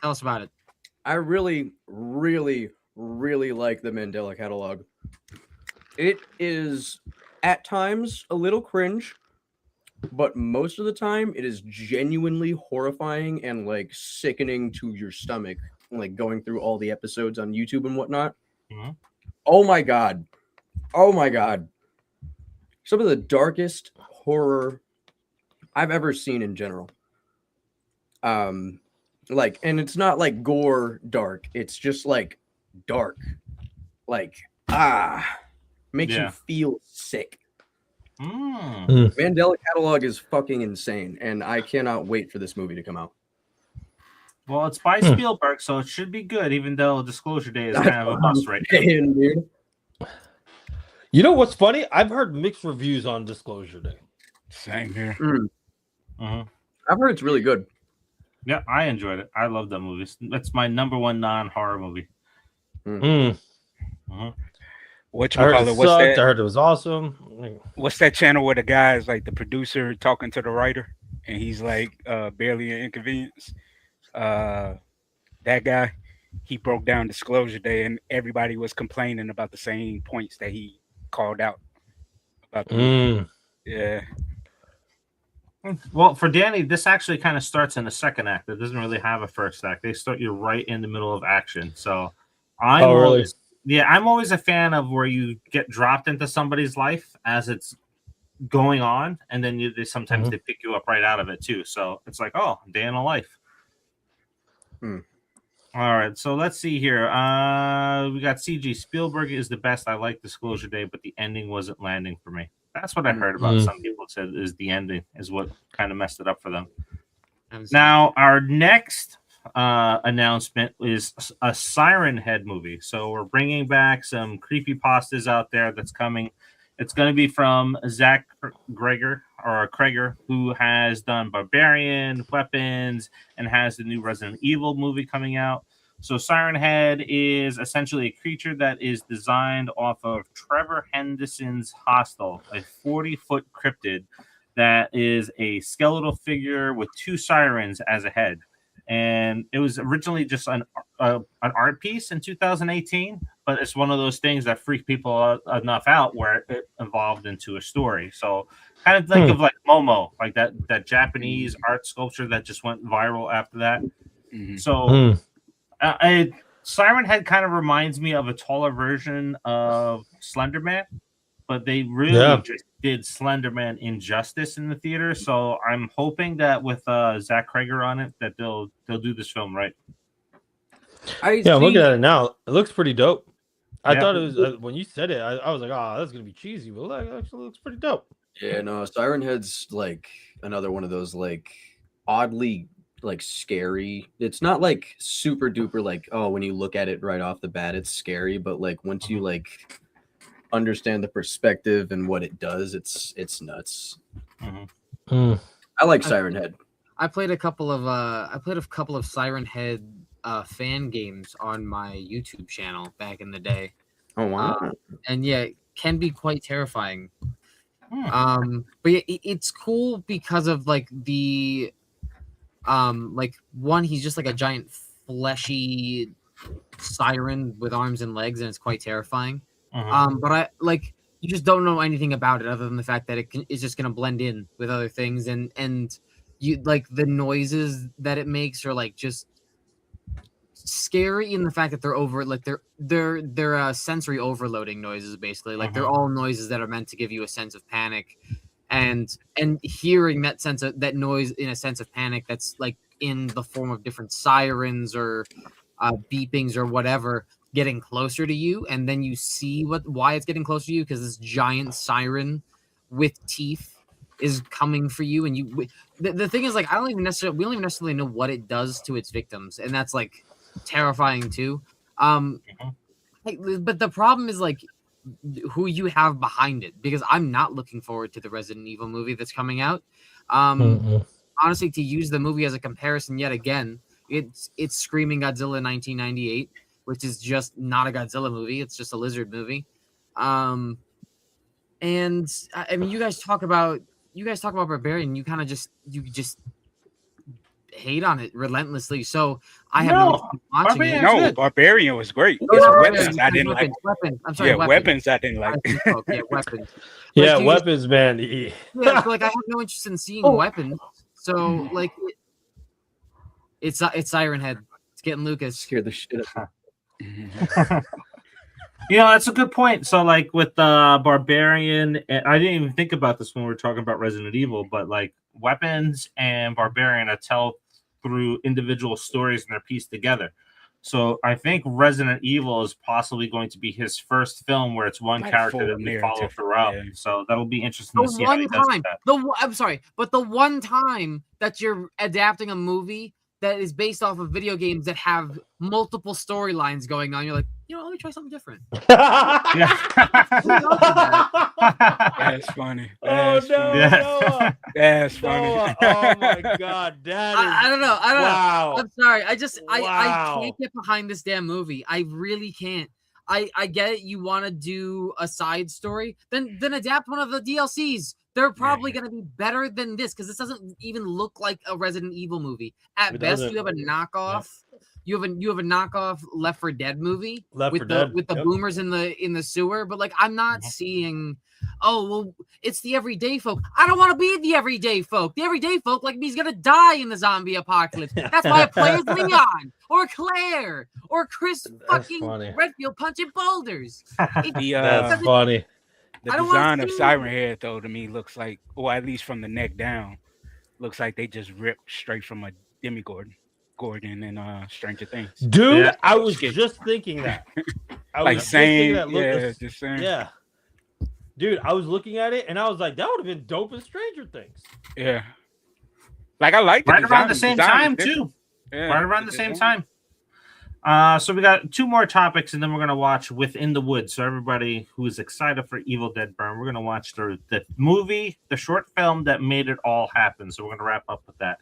Tell us about it. I really, really, really like the Mandela Catalogue. It is at times a little cringe, but most of the time it is genuinely horrifying and like sickening to your stomach, like going through all the episodes on YouTube and whatnot. Mm-hmm. Oh my god. Some of the darkest horror I've ever seen in general. And it's not like gore dark. It's just like dark. Makes you feel sick. Mandela Catalogue is fucking insane, and I cannot wait for this movie to come out. Well, it's by Spielberg, so it should be good, even though Disclosure Day is kind of a bust right now. Dude. You know what's funny? I've heard mixed reviews on Disclosure Day. Same here. I've heard it's really good. Yeah, I enjoyed it. I love that movie. That's my number one non-horror movie. What I you heard call it it? What's sucked. that? I heard it was awesome. What's that channel where the guy is like the producer talking to the writer, and he's like barely an inconvenience? That guy. he broke down Disclosure Day, and everybody was complaining about the same points that he called out about the movie. Yeah. Well, for Danny, this actually kind of starts in the second act. It doesn't really have a first act. They start you right in the middle of action. So I'm always a fan of where you get dropped into somebody's life as it's going on, and then sometimes they pick you up right out of it too. So it's like, oh, day in a life. All right, so let's see here. We got CG. Spielberg is the best. I like Disclosure Day, but the ending wasn't landing for me. That's what I heard about. Some people said is the ending is what kind of messed it up for them. Now, our next announcement is a Siren Head movie. So we're bringing back some creepypastas out there that's coming. It's going to be from Zach Kreger, who has done Barbarian, Weapons, and has the new Resident Evil movie coming out. So Siren Head is essentially a creature that is designed off of Trevor Henderson's Hostel, a 40-foot cryptid that is a skeletal figure with two sirens as a head. And it was originally just an art piece in 2018, but it's one of those things that freak people enough out where it evolved into a story. So kind of think of like Momo, like that Japanese art sculpture that just went viral after that. So Siren Head kind of reminds me of a taller version of Slender Man, but they really just did Slender Man injustice in the theater. So I'm hoping that with Zach Kreger on it, that they'll do this film right. I'm looking at it now. It looks pretty dope. I thought it was when you said it, I was like, oh, that's gonna be cheesy, but it actually looks pretty dope. Yeah, no, Siren Head's like another one of those like oddly like scary. It's not like super duper like, oh, when you look at it right off the bat, it's scary, but like once you like understand the perspective and what it does, it's nuts. I like Siren Head. I played a couple of Siren Head fan games on my YouTube channel back in the day. Oh wow. And yeah, it can be quite terrifying. But yeah, it's cool because of like the like one, he's just like a giant fleshy siren with arms and legs, and it's quite terrifying. But I like, you just don't know anything about it other than the fact that it's just gonna blend in with other things, and you like the noises that it makes are like just scary in the fact that they're over, like they're sensory overloading noises, basically. Like they're all noises that are meant to give you a sense of panic, and hearing that noise in a sense of panic that's like in the form of different sirens or beepings or whatever getting closer to you, and then you see why it's getting closer to you, because this giant siren with teeth is coming for you, and the thing is, like, we don't even necessarily know what it does to its victims, and that's like terrifying too. But the problem is like who you have behind it, because I'm not looking forward to the Resident Evil movie that's coming out. Honestly, to use the movie as a comparison yet again, it's Screaming Godzilla 1998, which is just not a Godzilla movie. It's just a lizard movie. And I mean, you guys talk about Barbarian. You kind of just hate on it relentlessly. So I have no watching it. No, Barbarian was great. Weapons I didn't like. I'm sorry. Weapons I didn't like. Yeah, Weapons. Yeah, Weapons, man. Yeah, so, like, I have no interest in seeing Weapons. So like, it's Siren Head. It's getting Lukas. Scared the shit out of me. You know, that's a good point. So, like, with Barbarian, I didn't even think about this when we were talking about Resident Evil, but like Weapons and Barbarian are tell through individual stories and they're pieced together. So I think Resident Evil is possibly going to be his first film where it's one character that we follow throughout. Yeah. So that'll be interesting to see how he does that. I'm sorry, but the one time that you're adapting a movie that is based off of video games that have multiple storylines going on, you're like, you know, let me try something different. That's funny. That's funny. That's funny. Oh my god, I don't know. Wow. I'm sorry. I can't get behind this damn movie. I really can't. I get it. You want to do a side story, then adapt one of the DLCs. They're probably going to be better than this, because this doesn't even look like a Resident Evil movie. At best, you have a knockoff. you have a knockoff Left 4 Dead movie Left with 4 the Dead, with the yep. boomers in the sewer, but like I'm not seeing. Oh well, it's the everyday folk. I don't want to be the everyday folk. The everyday folk like me's gonna die in the zombie apocalypse. That's why I play as Leon or Claire or Chris fucking funny. Redfield punching boulders. That's funny. The I don't wanna design of see- Siren Head, though, to me looks like, or at least from the neck down, looks like they just ripped straight from a Demogorgon, Gordon and Stranger Things. Dude, Yeah. I was Skit. just thinking that. I Like was just thinking saying, that look- yeah, just saying. yeah. Dude, I was looking at it and I was like, that would have been dope in Stranger Things. Yeah. Like I like the Right around the design. same Design is time different. too. Yeah, Right around the same design. time. So we got 2 more topics, and then we're gonna watch Within the Woods. So everybody who is excited for Evil Dead Burn, we're gonna watch the movie, the short film that made it all happen. So we're gonna wrap up with that.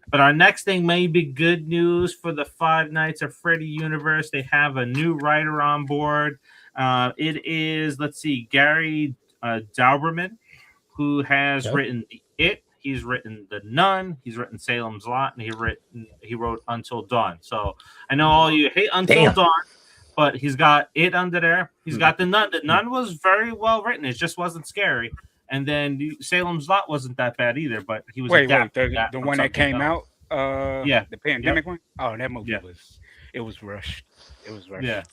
But our next thing may be good news for the Five Nights at Freddy universe. They have a new writer on board. It is, let's see, Gary Dauberman, who has written It. He's written The Nun. He's written Salem's Lot, and he wrote Until Dawn. So I know all you hate Until Dawn, but he's got It under there. He's got The Nun. The Nun was very well written. It just wasn't scary. And then Salem's Lot wasn't that bad either, but he was Wait, adapting the that from one that something came else. out? Yeah. The pandemic one? Oh, that movie Yeah. was rushed. It was rushed. Yeah.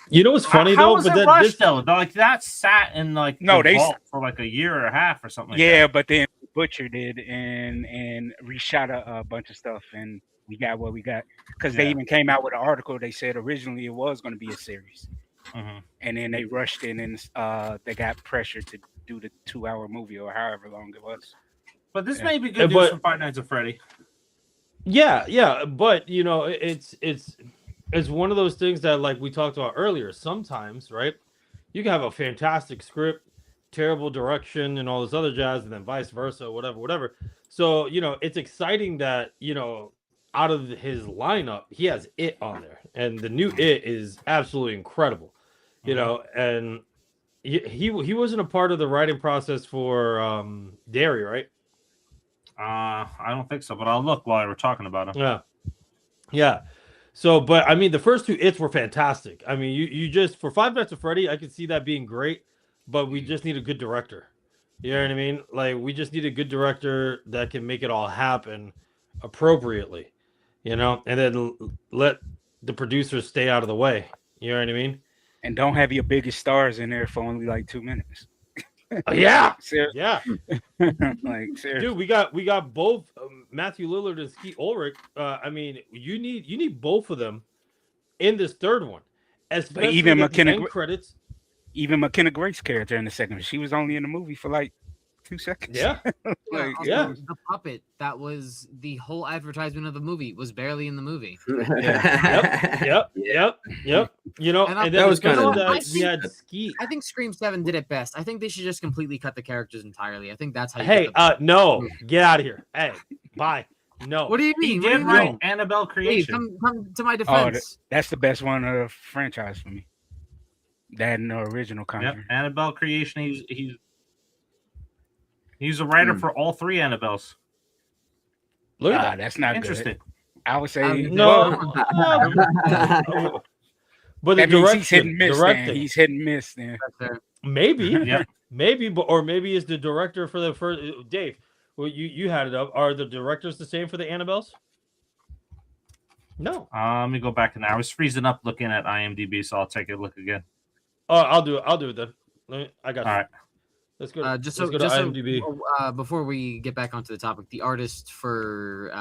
You know what's funny How though? was But it that rushed this, though? Like that sat in like No, the they- vault for like a year or a half or something. Like Yeah, that. but then butchered it and reshot a bunch of stuff, and we got what we got because they Yeah. even came out with an article. They said originally it was going to be a series, Mhm. and then they rushed it and they got pressured to do the 2-hour movie or however long it was. But this Yeah. may be good news But- for Five Nights at Freddy. yeah, but you know, it's one of those things that, like we talked about earlier, sometimes, right? You can have a fantastic script, terrible direction, and all this other jazz, and then vice versa, whatever. So, you know, it's exciting that, you know, out of his lineup, he has It on there, and the new It is absolutely incredible, you know, and he wasn't a part of the writing process for Dairy, right? I don't think so, but I'll look while we're talking about him. Yeah. So, but I mean, the first 2 It's were fantastic. I mean, you just for Five Nights at Freddy, I could see that being great, but we just need a good director. You know what I mean? Like, we just need a good director that can make it all happen appropriately, you know, and then let the producers stay out of the way. You know what I mean? And don't have your biggest stars in there for only like 2 minutes. Yeah. Seriously. Yeah. Like seriously. Dude, we got both Matthew Lillard and Skeet Ulrich. I mean, you need both of them in this third one, especially even at the McKenna end Gr- credits. Even McKenna Grace's character in the second one, she was only in the movie for like 2 seconds. Yeah. Like, Also, yeah. the puppet that was the whole advertisement of the movie was barely in the movie. Yep. You know, And and that then was because kinda- of that, I we think- had Skeet. I think Scream 7 did it best. I think they should just completely cut the characters entirely. I think that's how you Hey, get the- no, get out of here. Hey, bye. No. What do you He mean? What do did you write mean? Annabelle Dave, Creation. come to my Oh, defense. that's the best one of the franchise for me. That and the original Yep, Conjuring. Annabelle Creation. He's a writer for all 3 Annabelles. Look at Ah, that. that's not Interesting. good. I would say No. well, But the that means he's hit direction, and miss. Then. directing, He's hit and miss. Then That's fair. maybe, Yep. maybe, but or maybe is the director for the first. Dave, well, you had it up. Are the directors the same for the Annabelles? No. Let me go back in there. I was freezing up looking at IMDb, so I'll take a look again. Oh, I'll do it then. I got you. All right. Let's go. Just let's so, go to IMDb. before we get back onto the topic, the artist for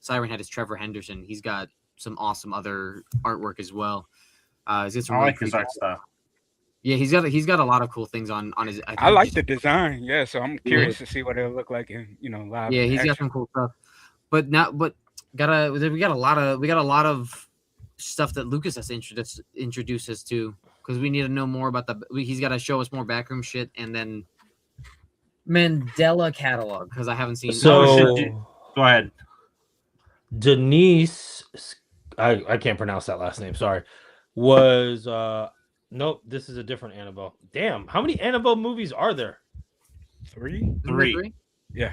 Siren Head is Trevor Henderson. He's got some awesome other artwork as well. He's got some I really like his creepy- art style. Yeah, he's got a lot of cool things on his. I like the design. Yeah, so I'm curious to see what it'll look like in live. Yeah, he's action. got some cool stuff. But we got a lot of stuff that Lukas has to introduce us to, because we need to know more about he's got to show us more backroom shit, and then Mandela Catalogue, because I haven't seen. So Go ahead. Denise, I can't pronounce that last name. Sorry. Was nope. This is a different Annabelle. Damn, how many Annabelle movies are there? 3. Three. Yeah.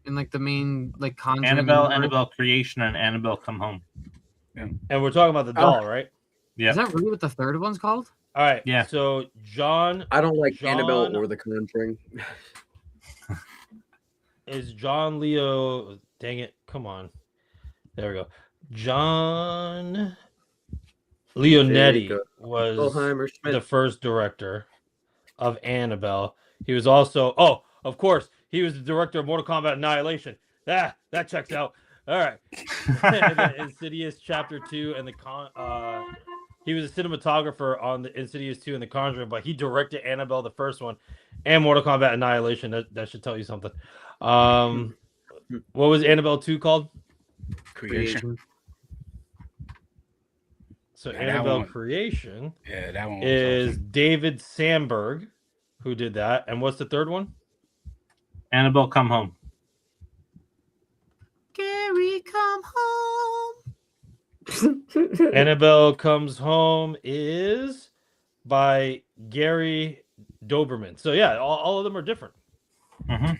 And like the main like Conjuring Annabelle, universe. Annabelle Creation, and Annabelle Come Home. And we're talking about the doll, right? Yeah. Is that really what the third one's called? All right. Yeah. So John I don't like John- Annabelle or The Conjuring. is John Leo. Dang it! Come on. There we go. John Leonetti Jacob was Oppenheimer Schmidt. the first director of Annabelle. He was also, oh, of course, he was the director of Mortal Kombat Annihilation. That checks out. All right. And then Insidious Chapter 2 and he was a cinematographer on the Insidious 2 and The Conjuring, but he directed Annabelle, the first one, and Mortal Kombat Annihilation. That should tell you something. What was Annabelle 2 called? Creation. So Yeah, that Annabelle one- Creation Yeah, that one was is awesome. David Sandberg, who did that. And what's the third one? Annabelle Come Home. Gary, come home. Annabelle Comes Home is by Gary Dauberman. So yeah, all of them are different. Mm-hmm.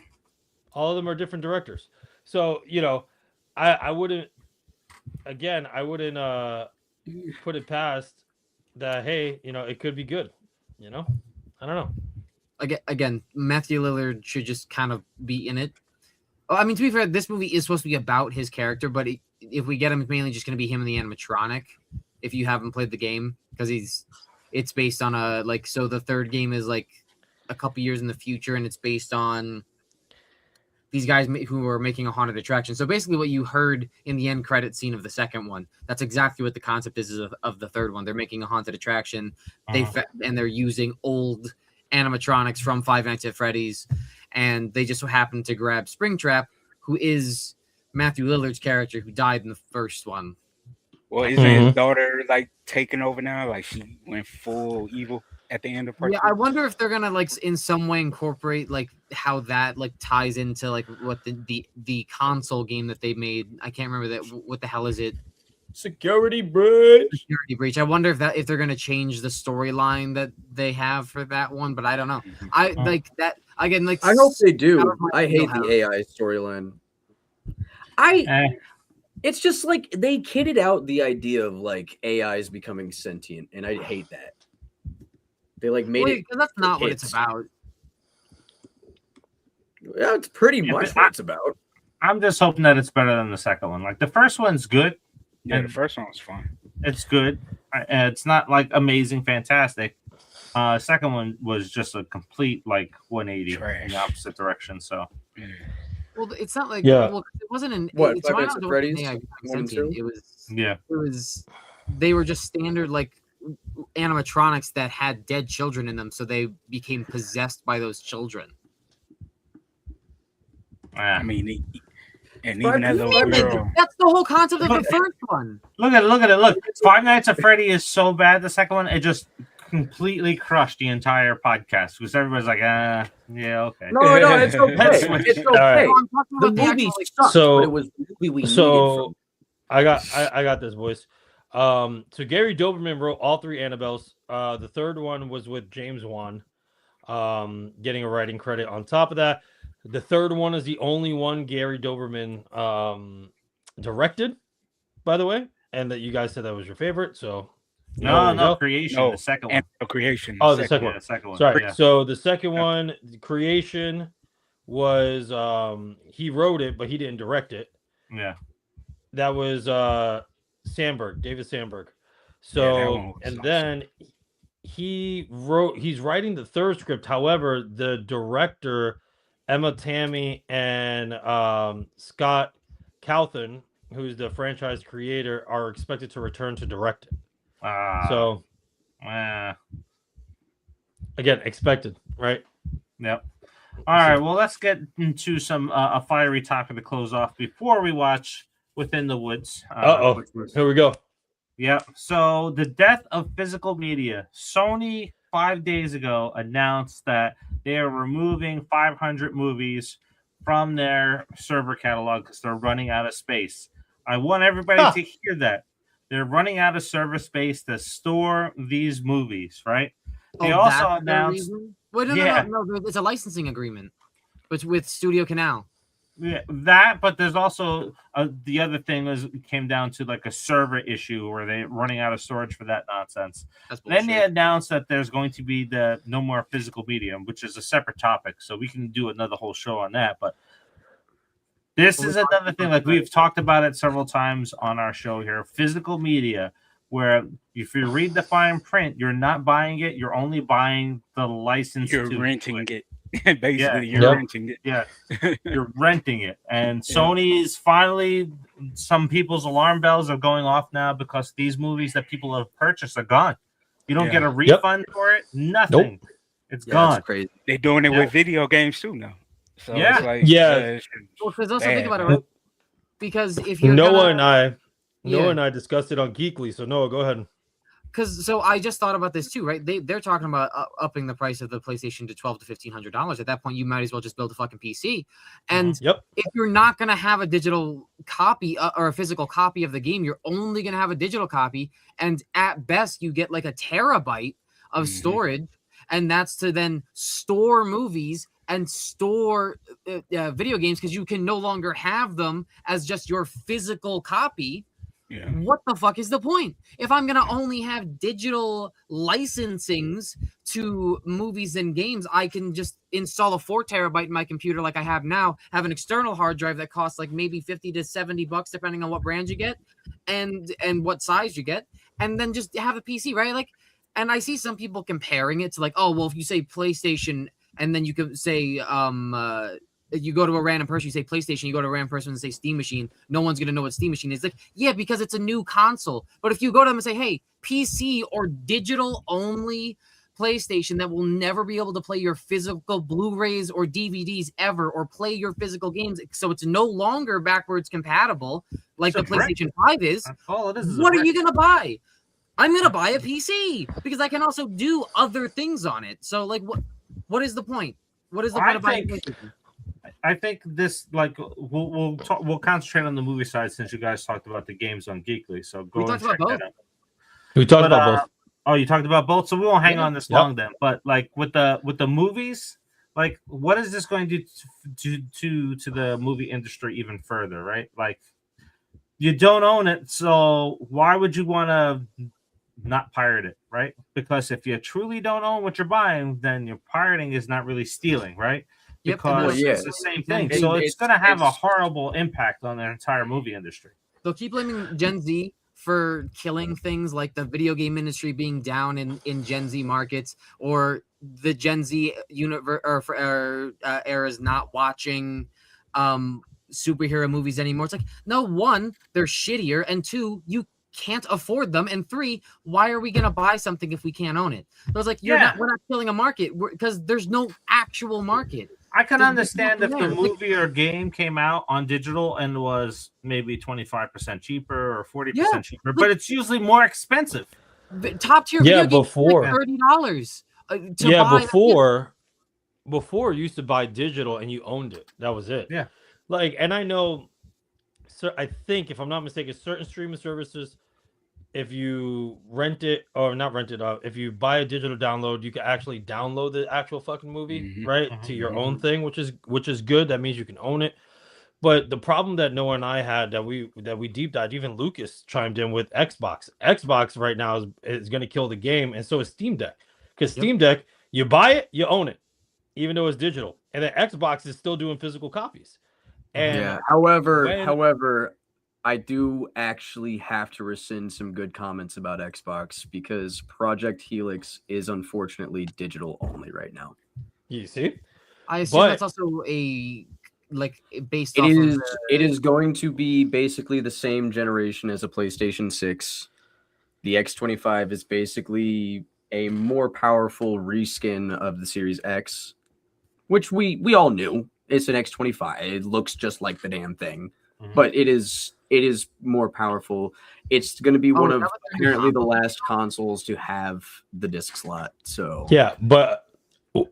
All of them are different directors. So, I wouldn't put it past that, hey, it could be good. I don't know. Again, Matthew Lillard should just kind of be in it. Well, I mean, to be fair, this movie is supposed to be about his character, but if we get him, it's mainly just going to be him in the animatronic. If you haven't played the game, because it's based on so the third game is like a couple years in the future, and it's based on these guys who are making a haunted attraction. So basically, what you heard in the end credit scene of the second one, that's exactly what the concept is of the third one. They're making a haunted attraction. And they're using old animatronics from Five Nights at Freddy's, and they just so happen to grab Springtrap, who is Matthew Lillard's character who died in the first one. Well, isn't his daughter like taking over now? Like she went full evil at the end of part Yeah, two? I wonder if they're gonna in some way incorporate how that ties into what the console game that they made. I can't remember that. What the hell is it? Security breach. Security breach. I wonder if they're gonna change the storyline that they have for that one, but I don't know. I like that again. I hope they do. Out of my I hate wheelhouse. the AI storyline. It's just they kidded out the idea of AIs becoming sentient, and I hate that. They made it. Because that's not what it's kids. about. Yeah, it's pretty much what it's about. I'm just hoping that it's better than the second one. Like the first one's good. Yeah, the first one was fun. It's good. It's not amazing, fantastic. Second one was just a complete 180 Trash. in the opposite direction. So Yeah. Well, it's not it wasn't an What, it's Five not Nights at an Freddy's? AI 1 and sentient. 2? It was yeah, they were just standard animatronics that had dead children in them, so they became possessed by those children. I mean, and But even as a I mean, girl, That's the whole concept of the first one. look at it. Look, Five Nights at Freddy is so bad. The second one, it just completely crushed the entire podcast because everybody's like, yeah, okay. No, it's okay. That's- It's okay. right. No, I'm talking The about the movie actual, sucked, So- but it was the movie we needed So from. I got this, boys. So Gary Dauberman wrote all three Annabelles. The third one was with James Wan, getting a writing credit on top of that. The third one is the only one Gary Dauberman directed, by the way, and that you guys said that was your favorite. So there we No, go. Creation, No, the second one. and creation. Oh, the second Yeah, one. the second one. Sorry. Yeah. So the second one, Creation, was he wrote it, but he didn't direct it. Yeah. That was David Sandberg. Yeah, that So one was and awesome. then he's writing the third script. However, the director, Emma Tammy, and Scott Cawthon, who's the franchise creator, are expected to return to direct it. So again, expected, right? Yep. All right. Well, let's get into some a fiery topic to close off before we watch Within the Woods. which was- Here we go. Yep. So the death of physical media. Sony 5 days ago announced that they are removing 500 movies from their server catalog because they're running out of space. I want everybody to hear that. They're running out of server space to store these movies, right? They also that's the announced reason? Wait, no, Yeah. no, it's a licensing agreement. It's with Studio Canal. Yeah, that, but there's also the other thing is it came down to like a server issue where they're running out of storage for that nonsense. That's Then they bullshit. announced that there's going to be the no more physical medium, which is a separate topic, so we can do another whole show on that. But this is another thing, like we've talked about it several times on our show here, physical media, where if you read the fine print, you're not buying it, you're only buying the license. You're to renting it. Basically, Yeah. you're renting it. Yeah, you're renting it. And Sony's finally, some people's alarm bells are going off now because these movies that people have purchased are gone. You don't get a refund for it, nothing. Nope. It's Yeah, gone. it's crazy. They're doing it Yeah. with video games too now. So Yeah. it's like, Yeah. Well, because also bad, think about it, man. right? Because if you're Noah gonna, and I discussed it on Geekly. So Noah, go ahead. because so I just thought about this too, right? They're talking about upping the price of the PlayStation to $1,200 to $1,500. At that point, you might as well just build a fucking PC. And Yep. if you're not gonna have a digital copy or a physical copy of the game, you're only gonna have a digital copy, and at best, you get like a terabyte of storage, and that's to then store movies and store video games because you can no longer have them as just your physical copy. Yeah. What the fuck is the point? If I'm gonna only have digital licensings to movies and games, I can just install a 4 terabyte in my computer like I have now, have an external hard drive that costs like maybe $50 to $70 depending on what brand you get and what size you get, and then just have a PC, right? Like, and I see some people comparing it to like, oh well, if you say PlayStation and then you could say you go to a random person, you say PlayStation, you go to a random person and say Steam Machine, no one's going to know what Steam Machine is. Like, yeah, because it's a new console. But if you go to them and say, hey, PC or digital only PlayStation that will never be able to play your physical Blu-rays or DVDs ever or play your physical games, so it's no longer backwards compatible like the PlayStation 5 is, what are you going to buy? I'm going to buy a PC because I can also do other things on it. So, like, what is the point? What is the point of buying a PlayStation? I think this, like, we'll concentrate on the movie side since you guys talked about the games on Geekly. So go We talked about both. We talked about both. Oh, you talked about both, so we won't hang on this long then. But like with the movies, like what is this going to do to the movie industry even further, right? Like you don't own it, so why would you want to not pirate it, right? Because if you truly don't own what you're buying, then your pirating is not really stealing, right? Because it's the same thing. So it's going to have a horrible impact on the entire movie industry. They'll keep blaming Gen Z for killing things like the video game industry being down in Gen Z markets, or the Gen Z universe or eras not watching superhero movies anymore. It's like, no, one, they're shittier, and two, you can't afford them, and three, why are we gonna buy something if we can't own it? I was like, we're not killing a market because there's no actual market. I can understand if the movie or game came out on digital and was maybe 25% cheaper or 40% cheaper, but it's usually more expensive. Top tier video games like $30. Before you used to buy digital and you owned it. That was it. Yeah. Like, and I know, so I think if I'm not mistaken, certain streaming services, if you rent it or not rent it if you buy a digital download, you can actually download the actual fucking movie to your own thing, which is good. That means you can own it. But the problem that Noah and I had that we deep dived, even Lukas chimed in with Xbox. Xbox right now is going to kill the game, and so is Steam Deck. Because Steam Deck, you buy it, you own it, even though it's digital, and then Xbox is still doing physical copies. And however, I do actually have to rescind some good comments about Xbox because Project Helix is unfortunately digital only right now. You see? I assume that's also based off of it is going to be basically the same generation as a PlayStation 6. The X25 is basically a more powerful reskin of the Series X, which we all knew. It's an X25. It looks just like the damn thing. But it is more powerful. It's going to be one of apparently the last consoles to have the disc slot. So yeah, but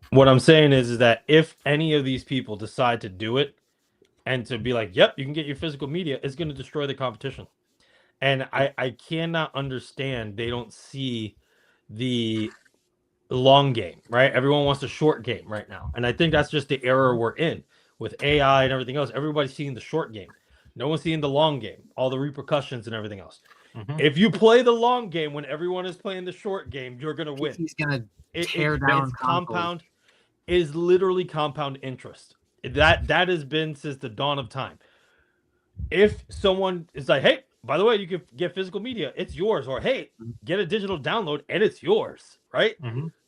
what I'm saying is that if any of these people decide to do it and to be like, yep, you can get your physical media, it's going to destroy the competition. And I cannot understand they don't see the long game, right? Everyone wants a short game right now. And I think that's just the era we're in. with AI and everything else, everybody's seeing the short game. No one's seeing the long game, all the repercussions and everything else. If you play the long game when everyone is playing the short game, you're gonna win. He's gonna tear down it's compound. It is literally compound interest. That has been since the dawn of time. If someone is like, hey, by the way, you can get physical media, it's yours, or hey, get a digital download and it's yours, right?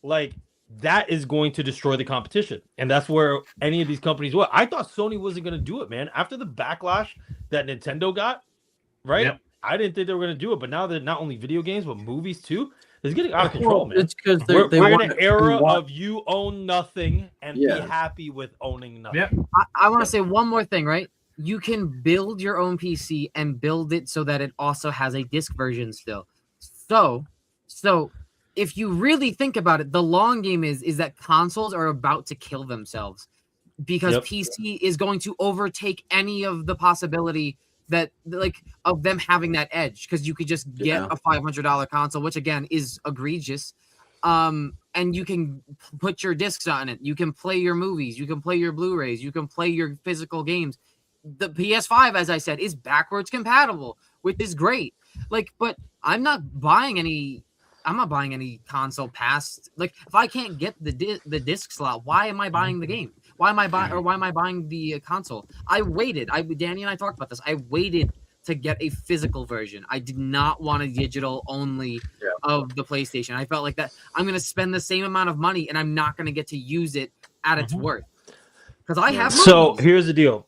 Like that is going to destroy the competition. And that's where any of these companies were. I thought Sony wasn't going to do it, man. After the backlash that Nintendo got, right? Yep. I didn't think they were going to do it, but now that not only video games, but movies too, it's getting out of control, man. It's because we're in an era of you own nothing and be happy with owning nothing. Yep. I want to say one more thing, right? You can build your own PC and build it so that it also has a disc version still. So if you really think about it, the long game is that consoles are about to kill themselves because PC is going to overtake any of the possibility that like of them having that edge, because you could just get a $500 console, which again is egregious. And you can put your discs on it. You can play your movies. You can play your Blu-rays. You can play your physical games. The PS5, as I said, is backwards compatible, which is great. Like, but I'm not buying any console past, like, if I can't get the disc slot, why am I buying the game? Why am I buying the console? Danny and I talked about this. I waited to get a physical version. I did not want a digital only of the PlayStation. I felt like that I'm going to spend the same amount of money and I'm not going to get to use it at its worth. Because I have movies. So here's the deal.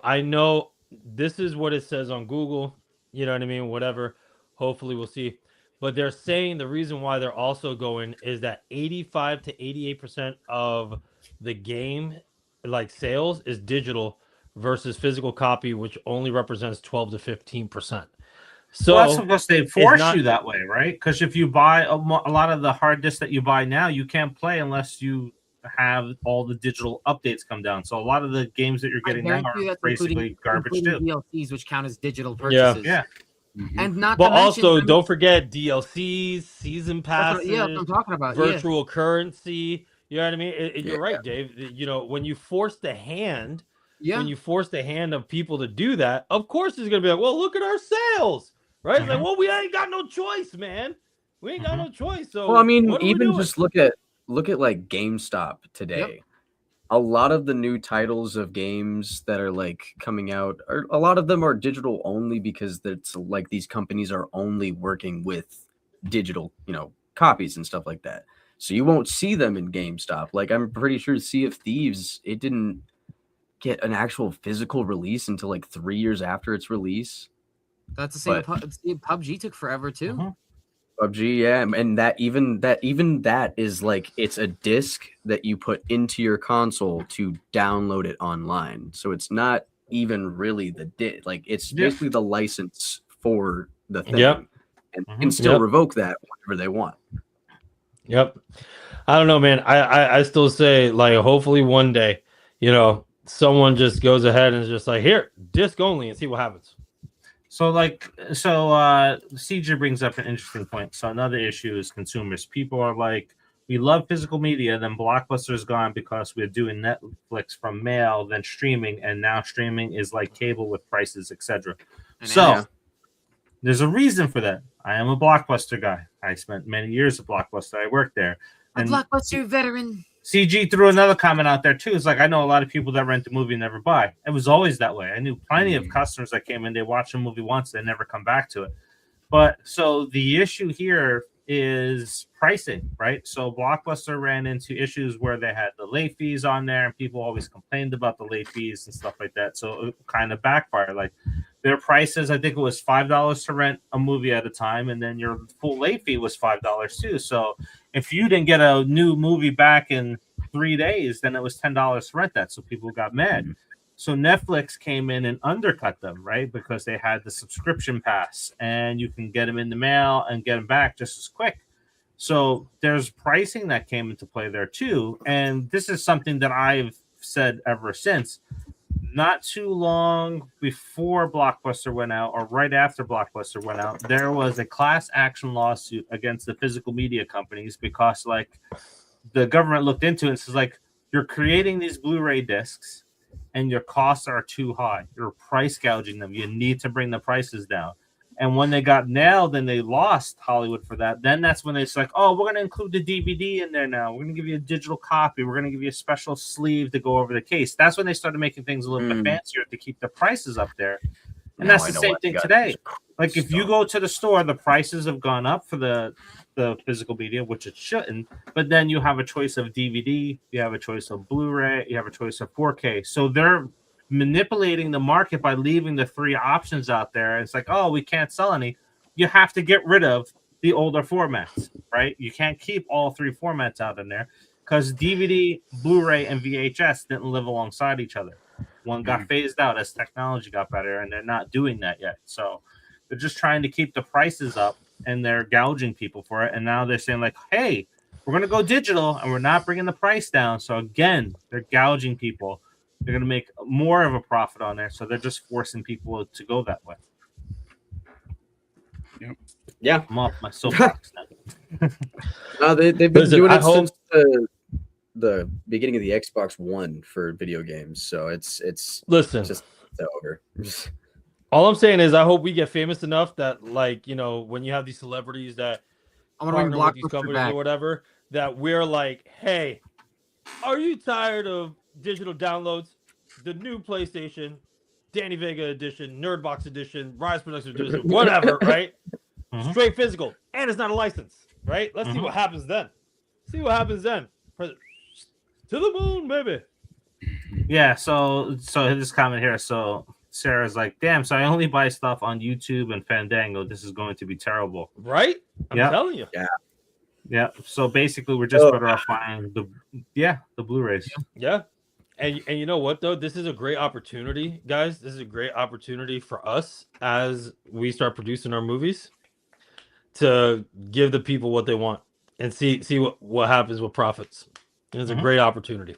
I know this is what it says on Google. You know what I mean? Whatever. Hopefully we'll see. But they're saying the reason why they're also going is that 85 to 88% of the game, like sales, is digital versus physical copy, which only represents 12 to 15%. So that's because they force you that way, right? Because if you buy a lot of the hard disks that you buy now, you can't play unless you have all the digital updates come down. So a lot of the games that you're getting now are basically garbage too. DLCs, which count as digital purchases. Yeah. And not but to mention, also don't forget DLCs, season passes, that's what I'm talking about. Virtual currency. You know what I mean? You're right, Dave. You know, when you force the hand, of people to do that, of course it's gonna be like, well, look at our sales, right? It's like, well, we ain't got no choice, man. We ain't got no choice. So, well, I mean, even just look at like GameStop today. Yep. A lot of the new titles of games that are like coming out, a lot of them are digital only because it's like these companies are only working with digital, copies and stuff like that. So you won't see them in GameStop. Like I'm pretty sure Sea of Thieves, it didn't get an actual physical release until like 3 years after its release. That's the same. PUBG took forever too. PUBG, yeah, and that is like it's a disc that you put into your console to download it online. So it's not even really the disc, like it's basically the license for the thing, and can still revoke that whenever they want. Yep, I don't know, man. I still say like hopefully one day, someone just goes ahead and is just like here, disc only, and see what happens. So CJ brings up an interesting point. So another issue is consumers. People are like, we love physical media, then Blockbuster's gone because we're doing Netflix from mail, then streaming, and now streaming is like cable with prices, etc. So there's a reason for that. I am a Blockbuster guy. I spent many years at Blockbuster. I worked there. A Blockbuster veteran. CG threw another comment out there too. It's like, I know a lot of people that rent a movie and never buy. It was always that way. I knew plenty of customers that came in, they watch a movie once, they never come back to it. But so the issue here is pricing, right? So Blockbuster ran into issues where they had the late fees on there and people always complained about the late fees and stuff like that. So it kind of backfired. Like their prices, I think it was $5 to rent a movie at a time, and then your full late fee was $5 too. So if you didn't get a new movie back in 3 days, then it was $10 to rent that. So people got mad. So Netflix came in and undercut them, right? Because they had the subscription pass and you can get them in the mail and get them back just as quick. So there's pricing that came into play there too. And this is something that I've said ever since. Not too long before Blockbuster went out, or right after Blockbuster went out, there was a class action lawsuit against the physical media companies because, like, the government looked into it and says, like, you're creating these Blu-ray discs, and your costs are too high. You're price gouging them. You need to bring the prices down. And when they got nailed and they lost Hollywood for that, then that's when it's like, oh, we're going to include the DVD in there now. We're going to give you a digital copy. We're going to give you a special sleeve to go over the case. That's when they started making things a little bit fancier to keep the prices up there. And Now that's I the know same what thing got today. this Like if you go to the store, the prices have gone up for the physical media, which it shouldn't. But then you have a choice of DVD, you have a choice of Blu-ray, you have a choice of 4K. So they're manipulating the market by leaving the three options out there. It's like, oh, we can't sell any. You have to get rid of the older formats, right? You can't keep all three formats out in there because DVD, Blu-ray, and VHS didn't live alongside each other. One got phased out as technology got better, and they're not doing that yet. So they're just trying to keep the prices up, and they're gouging people for it. And now they're saying like, hey, we're going to go digital, and we're not bringing the price down. So again, they're gouging people. They're going to make more of a profit on there. So they're just forcing people to go that way. Yeah. I'm off my soapbox now. No, they've been Listen, doing I it hope- since the beginning of the Xbox One for video games. So it's Listen, just over. all I'm saying is I hope we get famous enough that, like, you know, when you have these celebrities that I want to bring partner with these Blockbuster companies back. or whatever, that we're like, hey, are you tired of digital downloads? The new PlayStation, Danny Vega edition, Nerdbox edition, Rise Production edition, whatever, right? Straight physical, and it's not a license, right? Let's see what happens then. See what happens then. To the moon, baby. Yeah, so this comment here. So Sarah's like, damn, so I only buy stuff on YouTube and Fandango. This is going to be terrible. Right? I'm telling you. Yeah. So basically we're just better off buying the Blu-rays. Yeah. And you know what though? This is a great opportunity, guys. This is a great opportunity for us as we start producing our movies to give the people what they want and see what happens with profits. And it's a great opportunity.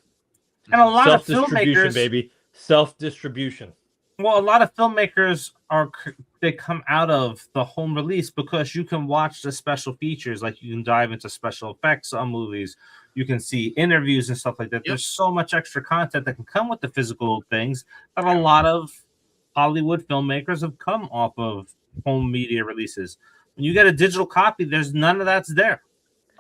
And a lot of Self-distribution, filmmakers, baby. Self-distribution. well, a lot of filmmakers they come out of the home release because you can watch the special features, like you can dive into special effects on movies. You can see interviews and stuff like that. There's so much extra content that can come with the physical things that a lot of Hollywood filmmakers have come off of home media releases. When you get a digital copy, there's none of that's there.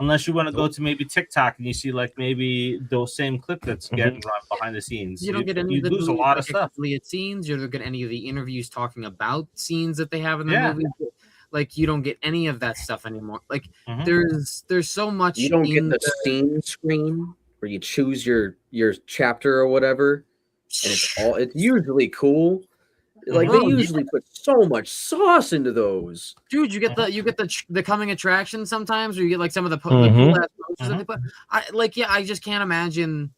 Unless you want to go to maybe TikTok and you see like maybe those same clip that's getting run behind the scenes. You don't get any of the lose a lot of stuff. affiliate scenes. You don't get any of the interviews talking about scenes that they have in the movie. Like you don't get any of that stuff anymore. Like there's so much. You don't get the scene screen where you choose your chapter or whatever, and it's usually cool. Like they usually put so much sauce into those. Dude, you get the coming attraction sometimes, or you get like some of the cool ass posters that they put. I just can't imagine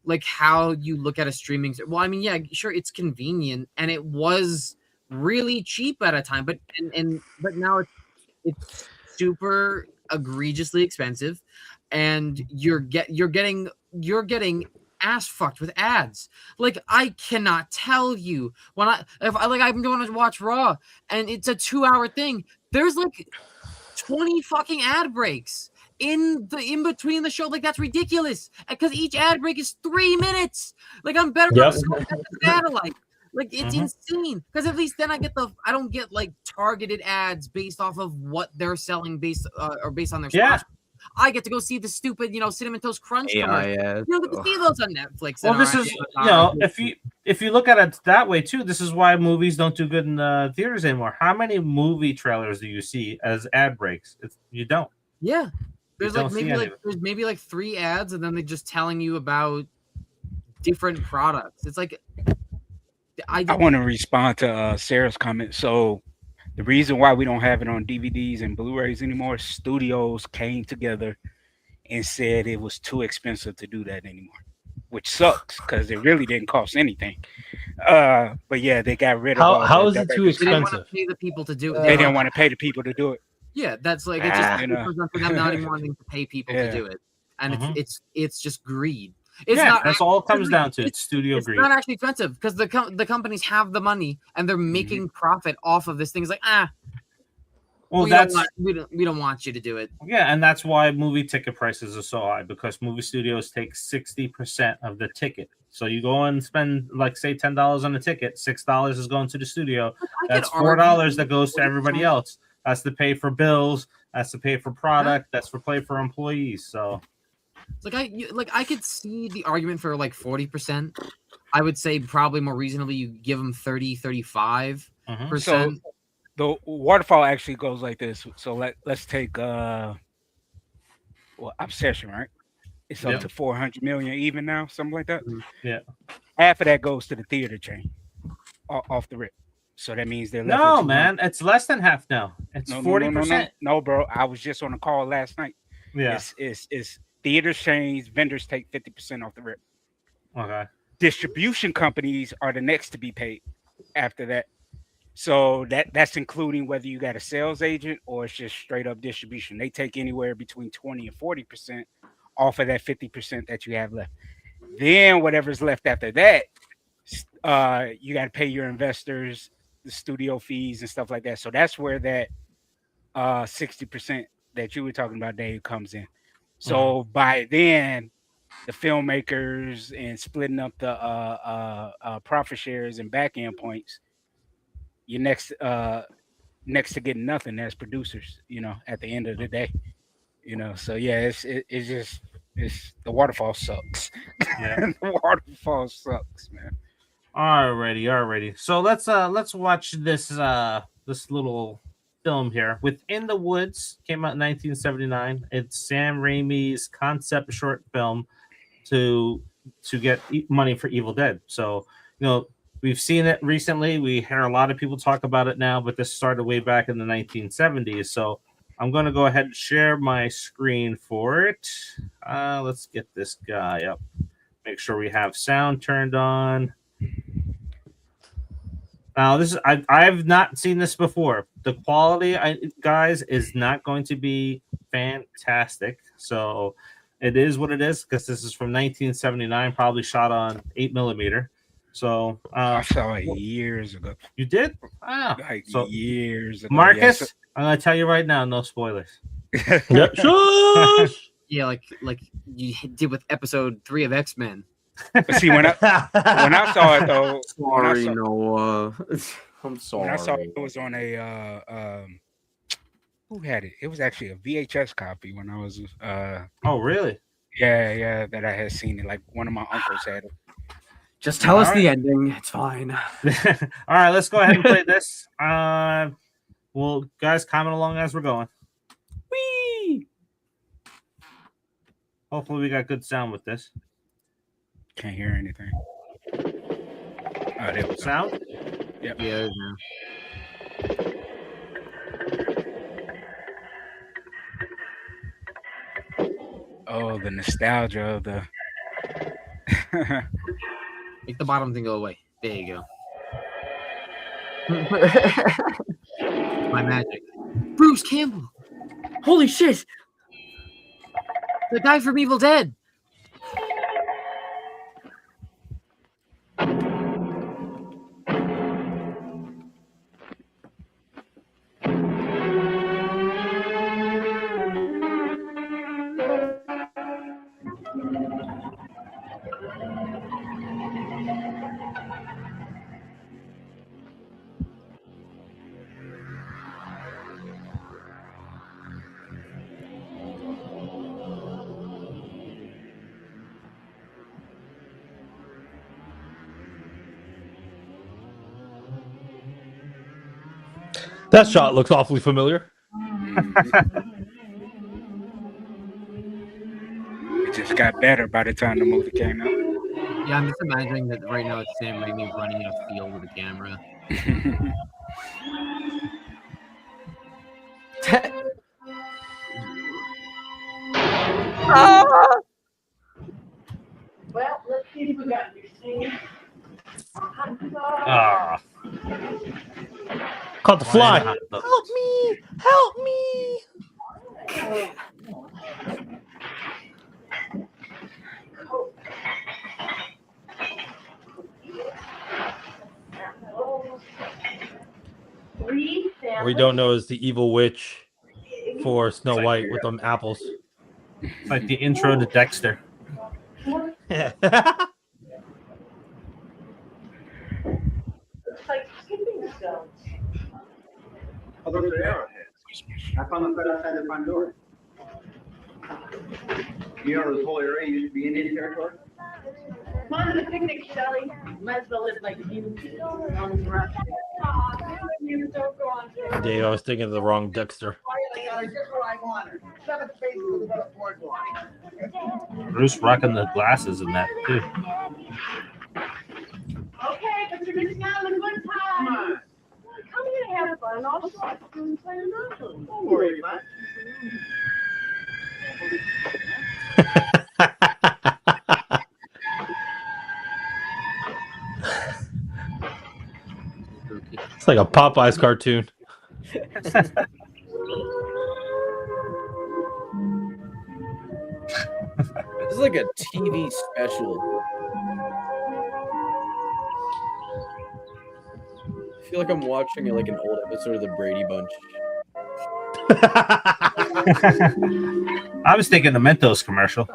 like how you look at a streaming. Well, I mean, yeah, sure, it's convenient, and it was really cheap at a time, but now it's super egregiously expensive, and you're getting ass fucked with ads. Like I cannot tell you when I'm going to watch Raw and it's a 2-hour thing. There's like 20 fucking ad breaks in between the show. Like that's ridiculous because each ad break is 3 minutes. Like I'm better off at the satellite. Like it's insane because at least then I don't get like targeted ads based off of what they're selling based on their sponsor. I get to go see the stupid, Cinnamon Toast Crunch commercial. You don't get to see those on Netflix. Well, this is, if you look at it that way too, this is why movies don't do good in the theaters anymore. How many movie trailers do you see as ad breaks? You don't. Yeah, there's maybe like 3 ads, and then they're just telling you about different products. It's like I want to respond to Sarah's comment. So the reason why we don't have it on DVDs and Blu-rays anymore, studios came together and said it was too expensive to do that anymore, which sucks because it really didn't cost anything. But yeah, they got rid of. How is it too expensive? They didn't want to pay the people to do it. They didn't want to pay the people to do it. Yeah, that's like it's just for them not even wanting to pay people to do it, and it's just greed. It's not, that's all it comes down to. It's studio greed. It's not actually expensive because the companies have the money and they're making profit off of this thing. It's like Well, Well, we that's don't want you to do it. yeah, and that's why movie ticket prices are so high, because movie studios take 60% of the ticket. So you go and spend, like, say $10 on a ticket, $6 is going to the studio. I That's could $4 argue that goes to everybody else. That's to pay for bills. That's to pay for product. That's for pay for employees. So I could see the argument for like 40%. I would say probably more reasonably you give them 35%. So the waterfall actually goes like this. So let's take Obsession, right? It's up to 400 million even now, something like that. Yeah. Half of that goes to the theater chain off the rip. So that means they're left no, with man, it's less than half now. It's 40%. No, bro. I was just on a call last night. Yeah. It's theater chains, vendors take 50% off the rip. Okay. Distribution companies are the next to be paid after that. So that's including whether you got a sales agent or it's just straight up distribution. They take anywhere between 20 and 40% off of that 50% that you have left. Then whatever's left after that, you got to pay your investors, the studio fees and stuff like that. So that's where that 60% that you were talking about, Dave, comes in. So by then, the filmmakers and splitting up the profit shares and back end points, you're next to getting nothing as producers, at the end of the day, So yeah, it's the waterfall sucks. Yeah. The waterfall sucks, man. Alrighty. So let's watch this little film here. Within the Woods came out in 1979. It's Sam Raimi's concept short film to get money for Evil Dead. So we've seen it recently. We hear a lot of people talk about it now, but this started way back in the 1970s. So I'm going to go ahead and share my screen for it. Let's get this guy up. Make sure we have sound turned on. Now, I've not seen this before. The quality, guys, is not going to be fantastic. So it is what it is, because this is from 1979, probably shot on 8mm. So I saw it years ago. You did? So years ago. Marcus, yes. I'm gonna tell you right now, no spoilers. Yep. Shush! Yeah, like you did with episode 3 of X-Men. But see, when I saw it though, sorry, Noah. I'm sorry. When I saw it was on a who had it? It was actually a VHS copy when I was oh really? Yeah, that I had seen it. Like one of my uncles had it. Just tell us the ending. It's fine. All right, let's go ahead and play this. Well, guys, comment along as we're going. Whee! Hopefully we got good sound with this. Can't hear anything. Oh, there we go. Sound? Yep. Yeah. Oh, the nostalgia of the make the bottom thing go away. There you go. My magic. Bruce Campbell. Holy shit! The guy from Evil Dead. That shot looks awfully familiar. It just got better by the time the movie came out. Yeah, I'm just imagining that right now it's Sam Raimi running in a field with a camera. Well, let's see if we got your scene. Caught the fly. Help me! Help me! Breathe in. What we don't know is the evil witch for Snow White with them apples. It's like the intro to Dexter. It's like skipping stones. Oh, those are arrowheads. I found them right outside the front door. You know, this whole area used to be Indian territory? Come on to the picnic, Shelley. Might as well live like you. On the rough. You don't go on. Dave, I was thinking of the wrong Dexter. Just what I wanted. 7 spaces with a boardwalk. Bruce rocking the glasses in that too. Okay, but you're missing out on a good time. Come on. Come here and have fun. I'll show you and play around. Don't worry about it. It's like a Popeyes cartoon. This is like a TV special. I feel like I'm watching like an old episode of the Brady Bunch. I was thinking the Mentos commercial.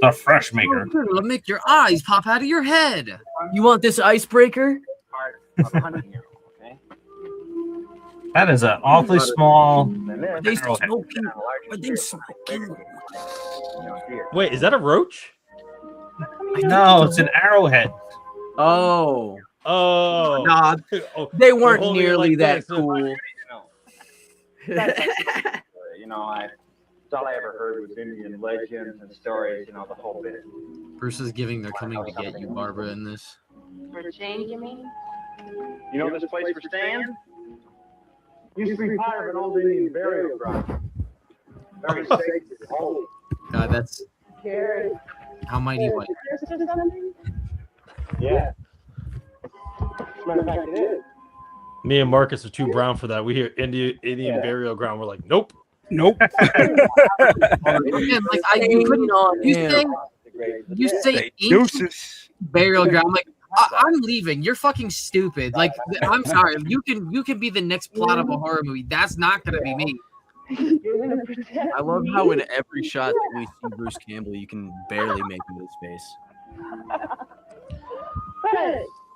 The fresh maker. It'll make your eyes pop out of your head. You want this icebreaker? That is an awfully small. Are they smoking? Are they smoking? Wait, is that a roach? No, it's an arrowhead. Oh, Oh, nah, Oh, they weren't holding it nearly like that this. cool. You know, that's all I ever heard was Indian legends and stories, you know, the whole bit. Bruce is giving They're Coming to Get You, Barbara, in this. For a change, you mean? You know this place we're staying? Used to be part of an old Indian burial ground. Very sacred, holy. God, that's Gary. how mighty white. Sister something? Yeah. As a matter of fact, it is. Me and Marcus are too brown for that. We hear Indian burial ground. We're like, nope. Nope. Again, like you couldn't. You say ancient Deuces. burial ground. I'm like, I'm leaving. You're fucking stupid. Like, I'm sorry. You can be the next plot of a horror movie. That's not gonna be me. I love how in every shot that we see Bruce Campbell, you can barely make him his face.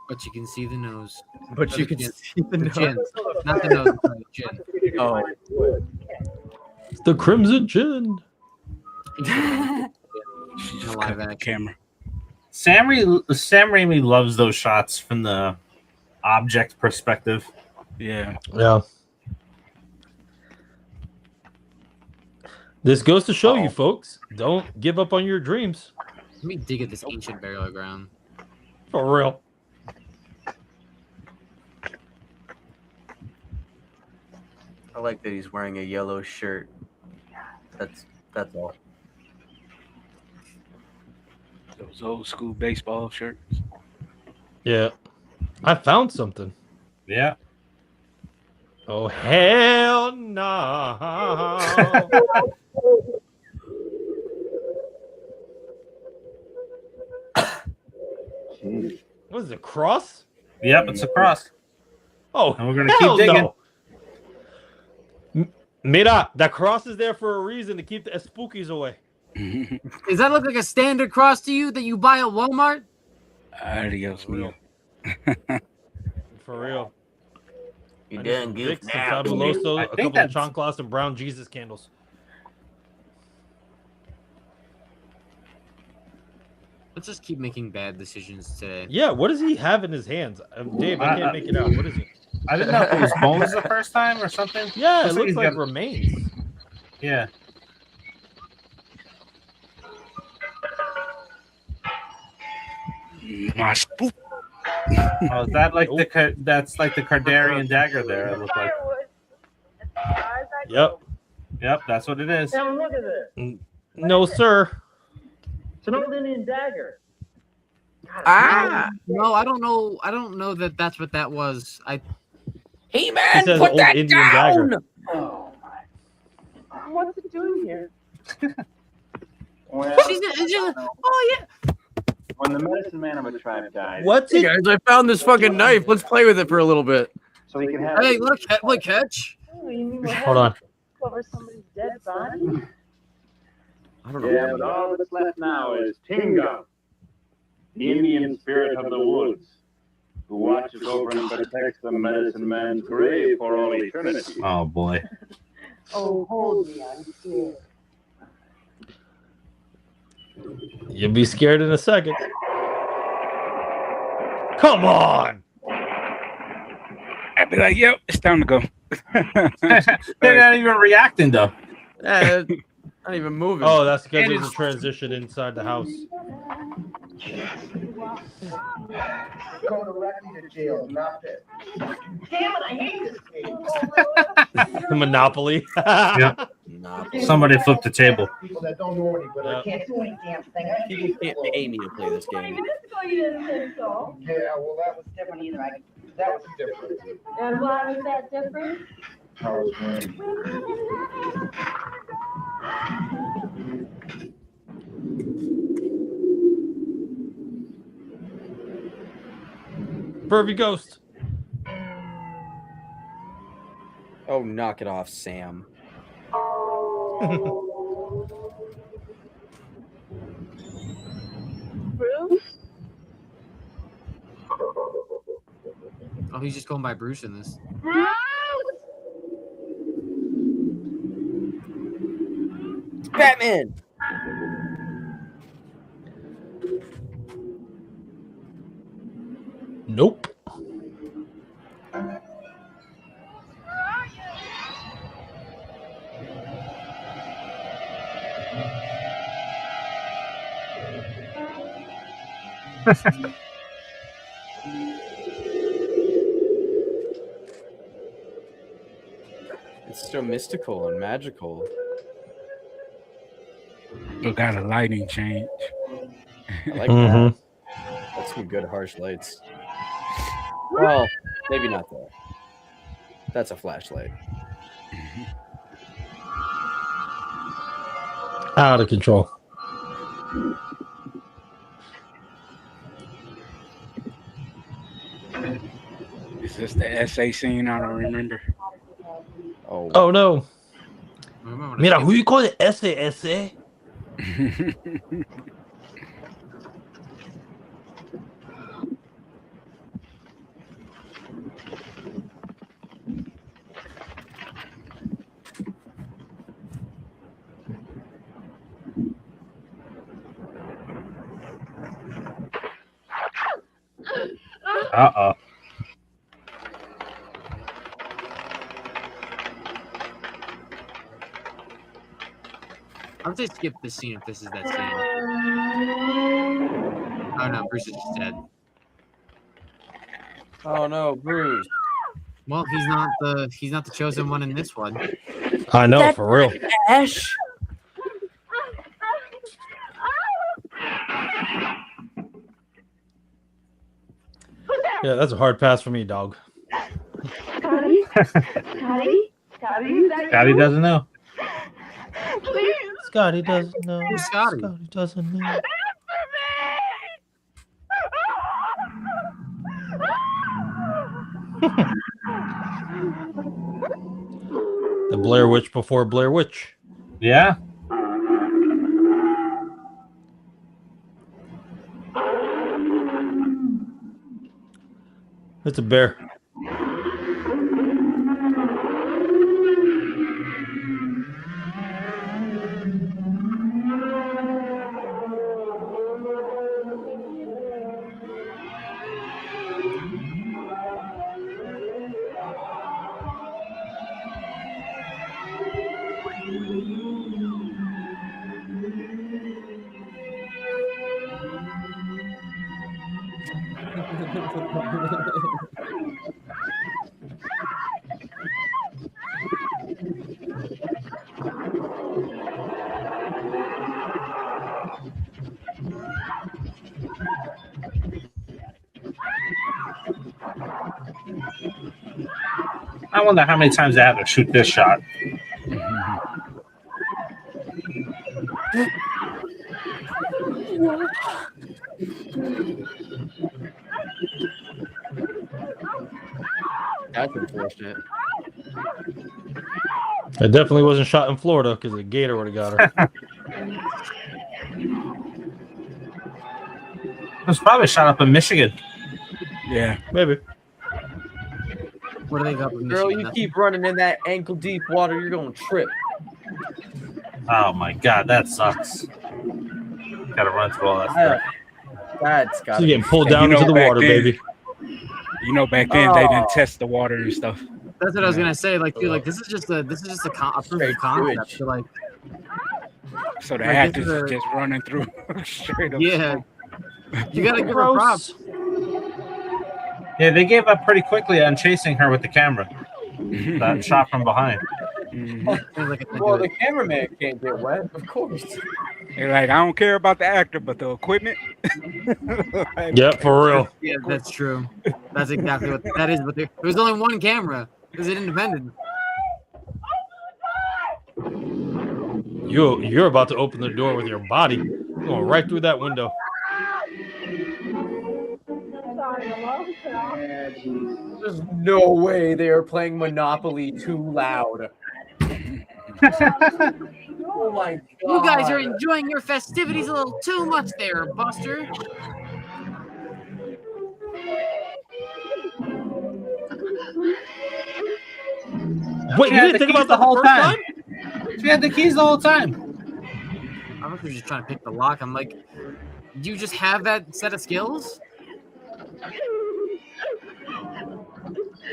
But you can see the nose. But you can chin. see the The chin. nose. Not the nose, but the chin. Oh, It's the Crimson Chin. She In just a cut live the action. camera. Sam Raimi loves those shots from the object perspective. Yeah. Yeah. This goes to show you, folks, don't give up on your dreams. Let me dig at this ancient burial ground. For real. I like that he's wearing a yellow shirt. That's all. Those old school baseball shirts. Yeah. I found something. Yeah. Oh, hell no. What is it, cross? Yep, it's a cross. Oh, And we're gonna hell keep digging. no. Mira, that cross is there for a reason to keep the spookies away. Does that look like a standard cross to you that you buy at Walmart? Adios, mio. For real. You I need done some goof Vicks, some now. Fabuloso, I a think couple of that's- chanclas, and brown Jesus candles. Let's just keep making bad decisions today. Yeah, what does he have in his hands? Dave, I can't make it out. What is it? I didn't know if it was bones the first time or something. Yeah, it Looks like looks he's like got- remains. Yeah. My spook. Oh, is that like that's like the Cardarian dagger there? It looked like. Yep. Yep, that's what it is. Sam, look at this. No, sir. It's an old Indian dagger. Ah, No, I don't know. I don't know that that's what that was. hey It man, says put old that Indian down. dagger. Oh, What's it doing here? well, Oh yeah. when the medicine man of a tribe died, What's Hey it? guys, I found this fucking knife. Let's play with it for a little bit. so he can have. Hey, look, catch. Oh, you mean we're Hold on. over somebody's dead body? I don't know. Yeah, but all that's left now is Tinga, the Indian spirit of the woods, who watches over and protects the medicine man's grave for all eternity. Oh boy. Oh, hold me, I'm scared. You'll be scared in a second. Come on. I'd be like, yep, it's time to go. They're not even reacting though. Not even moving. Oh, that's because And there's a it's- transition inside the house. Go directly to jail, not it. Damn it, I hate this game. Monopoly. Yep. Nah, Somebody flipped the table. People that don't know any better. Yeah. I can't do any damn thing. I people can't pay me to play this 20 game. minutes ago you didn't say so. Yeah, well, that was different either. That was different. And why was that different? I was wearing. Pervy ghost. Oh, knock it off, Sam. Bruce? Oh, he's just going by Bruce in this. Bruce! Batman. Nope. It's so mystical and magical. You got a lighting change. I like Mhm. that. That's some good harsh lights. Well, maybe not that. That's a flashlight. Out of control. Is this the essay scene? I don't remember. Oh, Oh no. Remember when I Mira, skipped- who you call it? S.A.S.A.? Uh-oh. I would say skip this scene if this is that scene. Oh no, Bruce is just dead. oh no, Bruce. Well, he's not the chosen one in this one. I know, for real. Ash. Yeah, that's a hard pass for me, dog. Scotty? Scotty? Scotty? Is that Scotty you? doesn't know. Please, Scotty doesn't know. Who's Scotty? Scotty doesn't know. answer The Blair Witch before Blair Witch. Yeah. It's a bear. I wonder how many times they had to shoot this shot. That's unfortunate. It definitely wasn't shot in Florida because the gator would have got her. It was probably shot up in Michigan. Yeah. Maybe. What do they got with Girl, Michigan? you Nothing. keep running in that ankle deep water, you're gonna trip. Oh my god, that sucks. Gotta run through all that stuff. That's got She's getting pulled And down you know into the back water, then- baby. You know, back then they didn't test the water and stuff. That's what I was gonna say. Like, dude, like this is just a proof of Straight concept. sewage. So, like, So the Like, actors this is are a- just running through straight up. yeah, you gotta give her props. Yeah, they gave up pretty quickly on chasing her with the camera. That shot from behind. Mhm. Like, I Well, do the it. cameraman can't get wet, of course. They're like, I don't care about the actor, but the equipment. Like, Yep, for real. Yeah, that's true. That's exactly what that is. But there was only one camera. It was independent. You're about to open the door with your body. You're going right through that window. There's no way they are playing Monopoly too loud. Oh my god. You guys are enjoying your festivities a little too much there, Buster. Wait, you had didn't the think keys about that the whole first time. She had the keys the whole time. I was just trying to pick the lock. I'm like, do you just have that set of skills?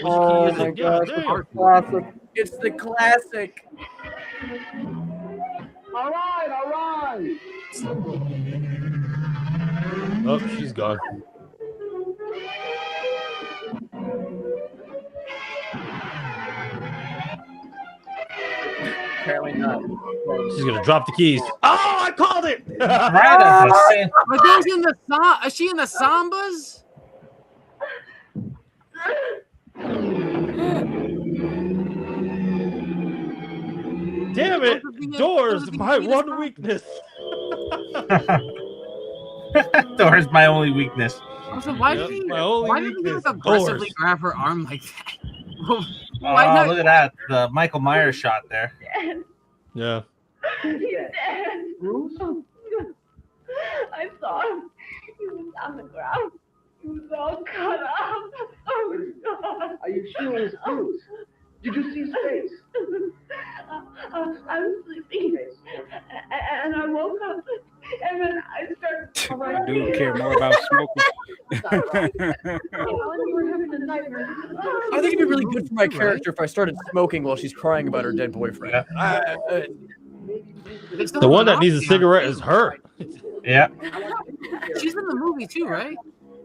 Oh Which key is my it? gosh, Damn. classic. It's the classic. All right. Oh, she's gone. Apparently not. She's gonna drop the keys. Oh, I called it! Right, I was saying. Are those in the is she in the sambas? Damn it! Doors, my one weakness. Door's my only weakness. Also, why Yep, did he? my only Why did he weakness, like aggressively doors. grab her arm like that? Oh, Why not? look at that. The Michael Myers shot there. Yeah. He's dead. I saw him. He was on the ground. He was all cut up. Oh, God. Are you sure it was Bruce? Did you see his face? I was sleeping. And I woke up. And then I started. I do care more about smoking. You were having a nightmare. I think it'd be really good for my character if I started smoking while she's crying about her dead boyfriend. The one that needs a cigarette is her. Yeah. She's in the movie too, right?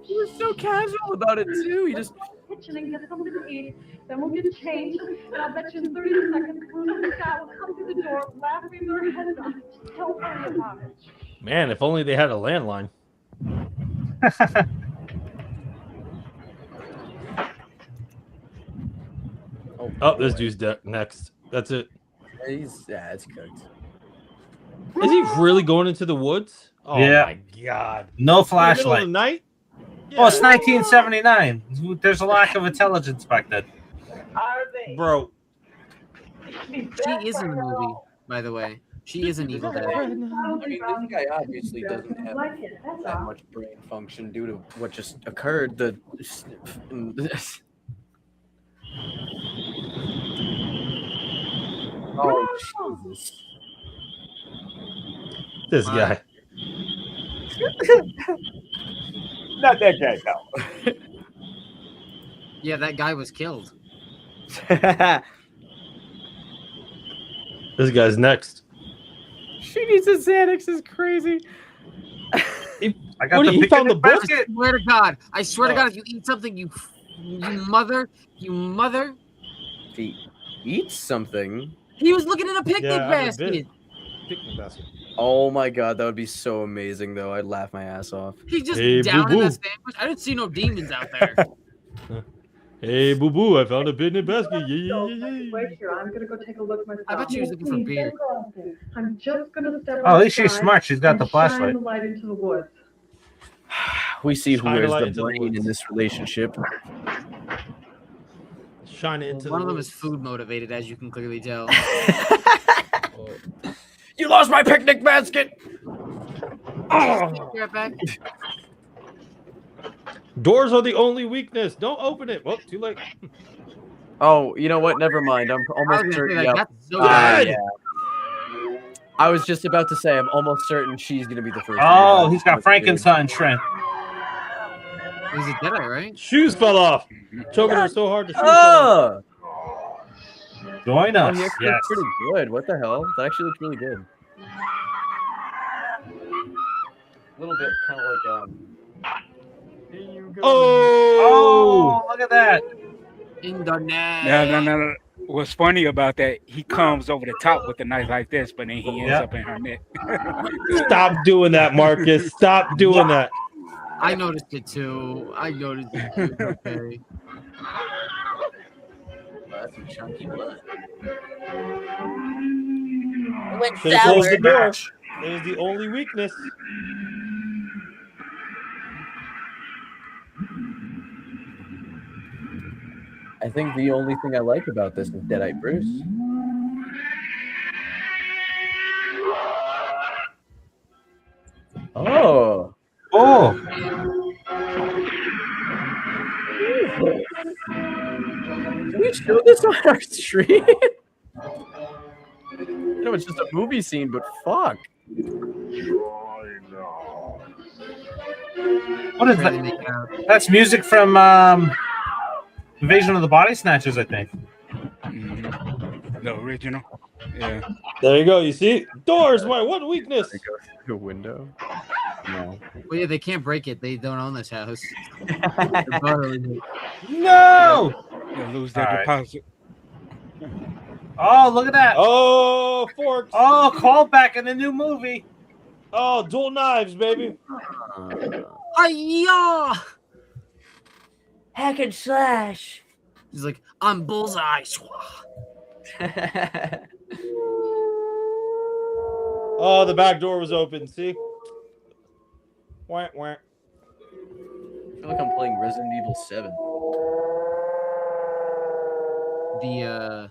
He was so casual about it too. He just Kitchen and get something to eat. Then we'll get changed. And I'll bet you in 30 seconds, Bruce and Scott will come through the door, laughing their heads off. Just don't worry about it. Man, if only they had a landline. Oh, this dude's next. That's it. it's cooked. Is he really going into the woods? Oh Yeah. my god. No In the middle of flashlight. the night? Well, it's 1979. There's a lack of intelligence back then. Are they? Bro. She is in the movie, by the way. She is an Evil Dead. I mean, this guy obviously doesn't have Like it, that's that all. much brain function due to what just occurred. Oh, Jesus. This guy. Not that guy, no. Yeah, that guy was killed. This guy's next. She needs a Xanax is crazy. I got What, the he found the picnic book? basket. I swear to God. I swear to God, if you eat something, you mother. He eats something. He was looking in a picnic Yeah, I have a bit. basket. Picnic basket. Oh my god, that would be so amazing though. I'd laugh my ass off. He's just Hey, down in boo-boo. that sandwich. I didn't see no demons out there. Hey, boo boo, I found a picnic basket. Yeah. Wait here, I'm gonna go take a look myself. I bet she was looking for beer. I'm just gonna step Oh, at least she's outside smart. She's got the and shine flashlight. the light into the woods. We see who Shine a is light the into the brain woods. in this relationship. shine it into One the of them is woods. food motivated, as you can clearly tell. Oh. You lost my picnic basket. Oh. Right back. Doors are the only weakness. Don't open it. Well, too late. Oh, you know what? Never mind. I'm I was almost gonna say, certain. like, Yep. that's so Dead! Yeah. I was just about to say, I'm almost certain she's gonna be the first. Oh, he's got Frankenstein shrimp. He's a Deadite, right? Shoes fell off. Choking her so hard the shoes fell off. Oh, Join oh, us. he actually Yes. looks pretty good. What the hell? That actually looks really good. A little bit kind of like Here you go. Oh, look at that. In the net. No. What's funny about that? He comes over the top with a knife like this, but then he ends up in her neck. Stop doing that, Marcus. Stop doing that. I noticed it too. Okay. That's some chunky blood. Should have closed the door. It was the only weakness. I think the only thing I like about this is Deadite Bruce. Oh. Oh. Can we show this on our stream? You know, it's just a movie scene, but fuck. What is that? That's music from Invasion of the Body Snatchers, I think. The original. Yeah. There you go. You see? Doors, my one weakness. Go through a window. No. Well, yeah, they can't break it. They don't own this house. No! They'll lose their All right. deposit. Oh, look at that. Oh, forks. Oh, callback in the new movie. Oh, dual knives, baby. Hi-ya! Hack and slash. He's like, I'm bullseye. Oh, the back door was open. See? Wah, wah. I feel like I'm playing Resident Evil 7. The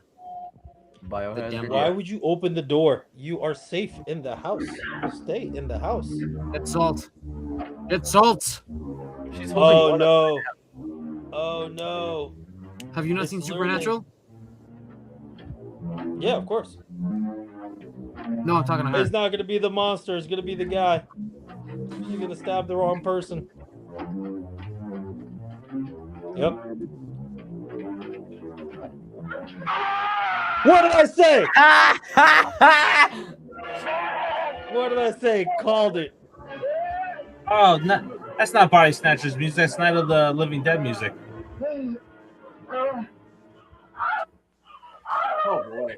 Biohazard. Why would you open the door? You are safe in the house. Stay in the house. Get salt. Get salt. She's holding Oh one no. Oh no. Have you not It's seen literally- Supernatural? Yeah, of course. No, I'm talking to her. It's not gonna be the monster, it's gonna be the guy. She's gonna stab the wrong person. Yep. What did I say? What did I say? Called it. Oh, no, that's not Body Snatchers music. That's Night of the Living Dead music. Oh boy.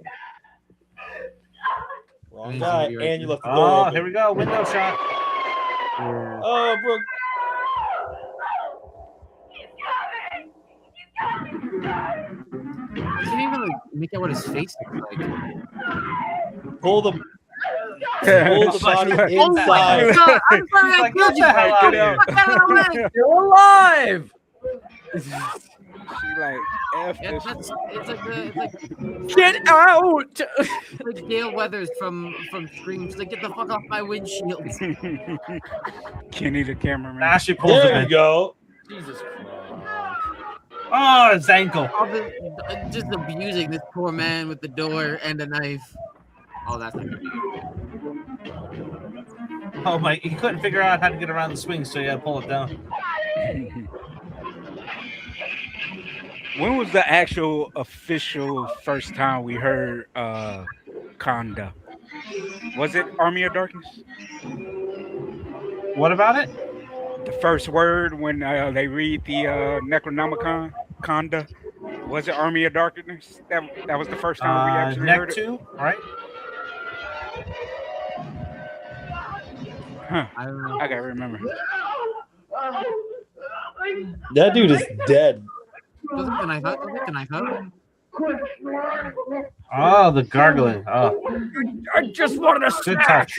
Wrong guy. And you left the door Oh, open. here we go. Window shot. Oh, bro. I can't even like, make out what his face looks like. Pull the body inside. God, I'm sorry, I Like, killed get you. the hell out of here. Fuck out of the way. Still alive. She like F Yeah, this. it's like Get out. it's like Gale Weathers from Scream. She's like, get the fuck off my windshield. Kenny the cameraman. Now she pulls There him you in. go. Jesus Christ. Oh, his ankle. Just abusing this poor man with the door and a knife. Oh, that's Oh my! He couldn't figure out how to get around the swing, so he had to pull it down. When was the actual official first time we heard Conda? Was it Army of Darkness? What about it? The first word when they read the Necronomicon, Conda. Was it Army of Darkness? That was the first time we actually heard Neck it. 2, right? Huh. I don't know. I gotta remember. That dude is dead. Does it knife out? Does it knife out? Oh, the gargling. Oh, I just wanted a good snack. touch.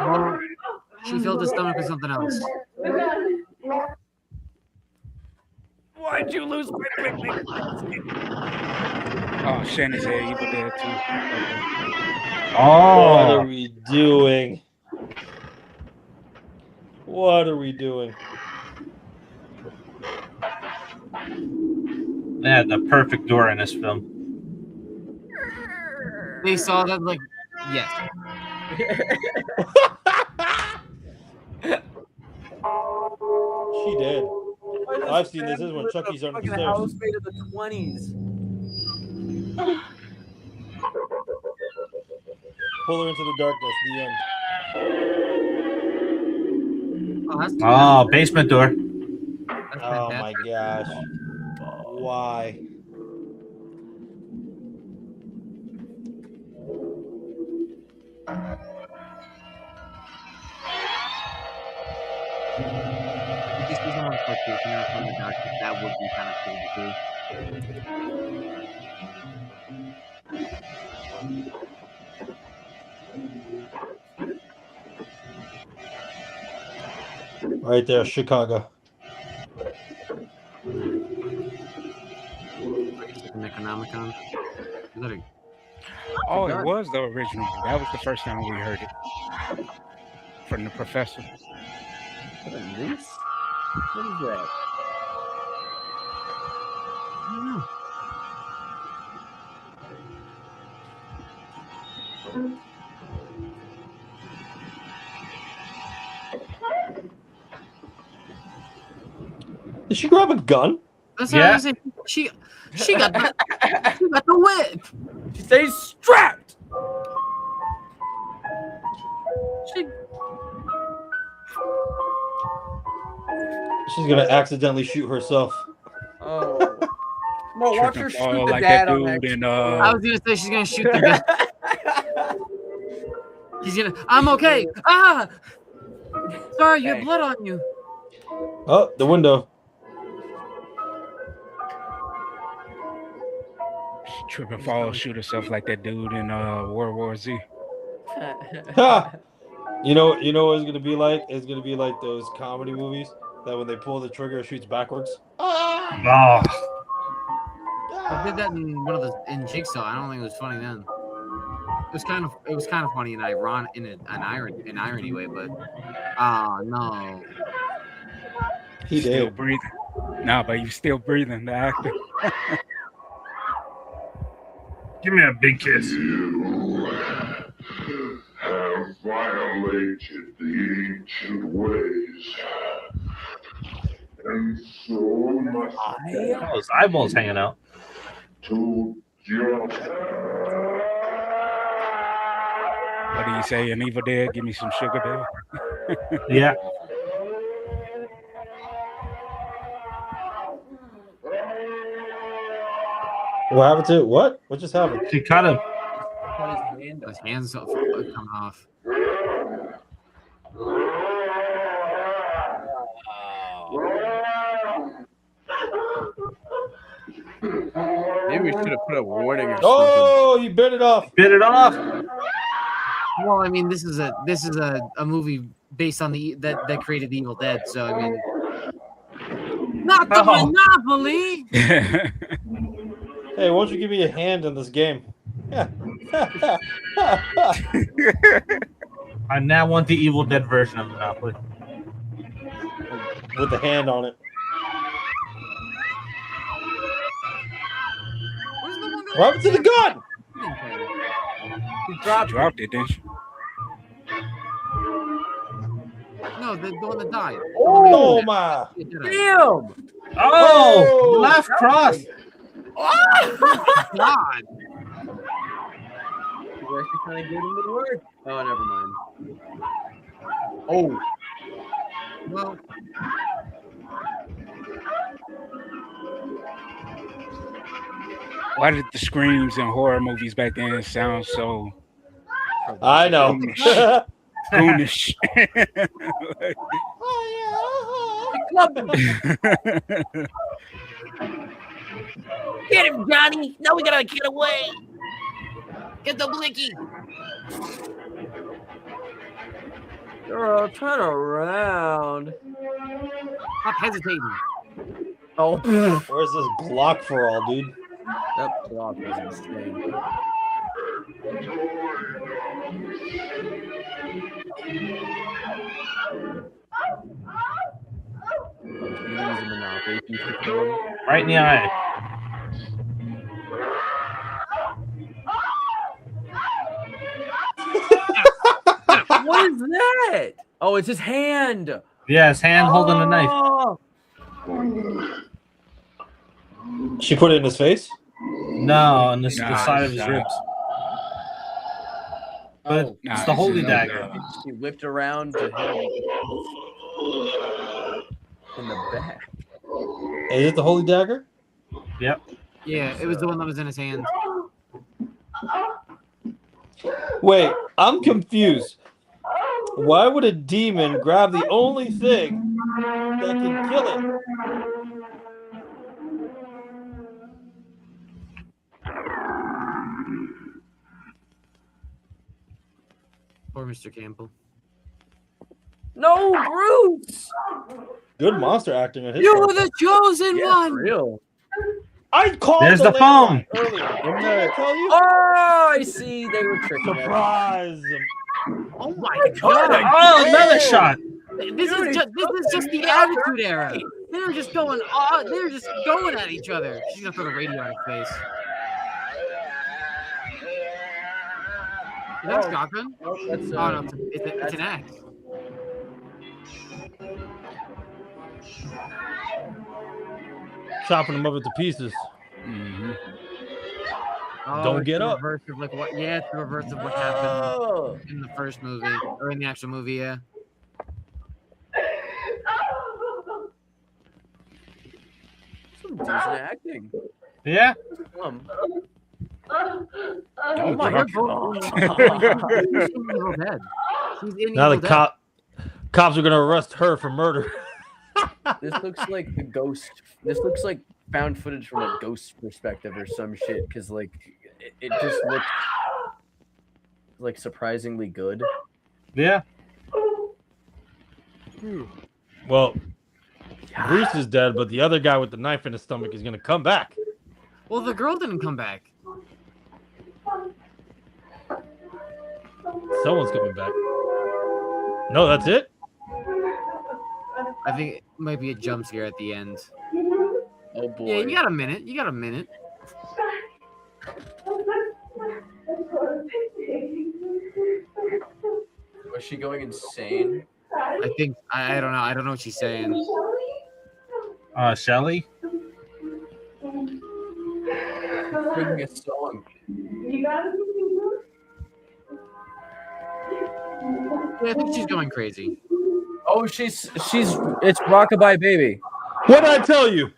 Well, she filled his stomach with something else. Why let you loose quick. Oh, Shannon said Evil Dead too. Okay. What are we doing? What are we doing? They had the perfect door in this film. They saw that like, yes. She did. I've seen this. This is when Chucky's under the fucking stairs. house made in the 20s. Pull her into the darkness. The end. Oh, basement door. Oh my gosh. Why? If you see someone pushing out from the darkness, that would be kind of cool to see. Right there, Chicago. Necronomicon. Is that a... Oh, it was the original. That was the first time we heard it from the professor. What a noose? What is that? I don't know. Did she grab a gun? That's how I say. She got the whip. She stays strapped. She's gonna accidentally shoot herself. Oh. No, watch her shoot the like dad that on that. dude in I was gonna say she's gonna shoot the guy. He's gonna. I'm okay. Ah. Sorry, you have blood on you. Oh, the window. Trip and fall, shoot herself like that dude in World War Z. Ha! You know what it's gonna be like? It's gonna be like those comedy movies that when they pull the trigger, it shoots backwards. Oh. I did that in one of the in Jigsaw. I don't think it was funny then. It was kind of funny and ironic in an irony way, but no. He still did. breathing. No, but you still breathing, the actor. Give me a big kiss. You have violated the ancient ways. And so must Oh, his eyeballs hanging out. to your What do you say, an Evil Dead? Give me some sugar, baby. Yeah. What happened to what? What just happened? She cut him. His hands coming off. Maybe we should have put a warning or something. Oh, you bit it off. Bit it off. Well, I mean, this is a movie based on that created the Evil Dead. So I mean, not the Monopoly. Hey, why don't you give me a hand in this game? Yeah. I now want the Evil Dead version of Monopoly. With the hand on it. What happened to the gun? He dropped it, didn't she? No, the one that died. Oh my! Damn! Oh, left cross. Oh God! You actually kind of gave him the word. Oh, never mind. Oh. Well. Why did the screams in horror movies back then sound so? I know. Goonish. Get him, Johnny! Now we gotta get away! Get the blicky! Girl, turn around. Stop hesitating. Oh, Where's this Glock for all, dude? that block was insane. He's gonna use a Monopoly piece to kill him. Right in the eye. What is that? Oh, it's his hand. Yeah, his hand holding a knife. Oh! She put it in his face? No, on the side of his nah. ribs. But Oh, it's the holy dagger. he whipped around to hit him in the back. Is it the holy dagger? Yep. Yeah, it was the one that was in his hand. Wait, I'm confused. Why would a demon grab the only thing that can kill it? Poor Mr. Campbell. No, Bruce! Good monster acting on his You part. were the chosen Yeah, one. for real. I called There's the landline phone. earlier. Didn't I tell you? Oh, I see. They were tricking us. Surprise! Oh my god! Oh, another shot. This is just the attitude era. They're just going at each other. She's gonna throw the radio at his face. Is that a shotgun? That's, Oh no, it's an axe. Chopping them up into pieces. Mhm. Oh, Don't it's get the up. reverse of like what? Yeah, it's the reverse of what happened Oh. in the first movie or in the actual movie. Yeah. Some decent acting. Yeah. Oh my They're god. She's in Evil Dead. She's in Now the Evil Dead. cops are gonna arrest her for murder. This looks like the ghost. This looks like found footage from a ghost perspective or some shit. Because like it just looked like surprisingly good. Yeah. Well, Bruce is dead, but the other guy with the knife in his stomach is gonna come back. Well, the girl didn't come back. Someone's coming back. No, that's it. I think it might be a jump scare at the end. Oh boy. Yeah, you got a minute. You got a minute. Was she going insane? I think I don't know. I don't know what she's saying. Shelly. Singing a song. Yeah, I think she's going crazy. Oh, she's it's Rockabye Baby. What'd I tell you?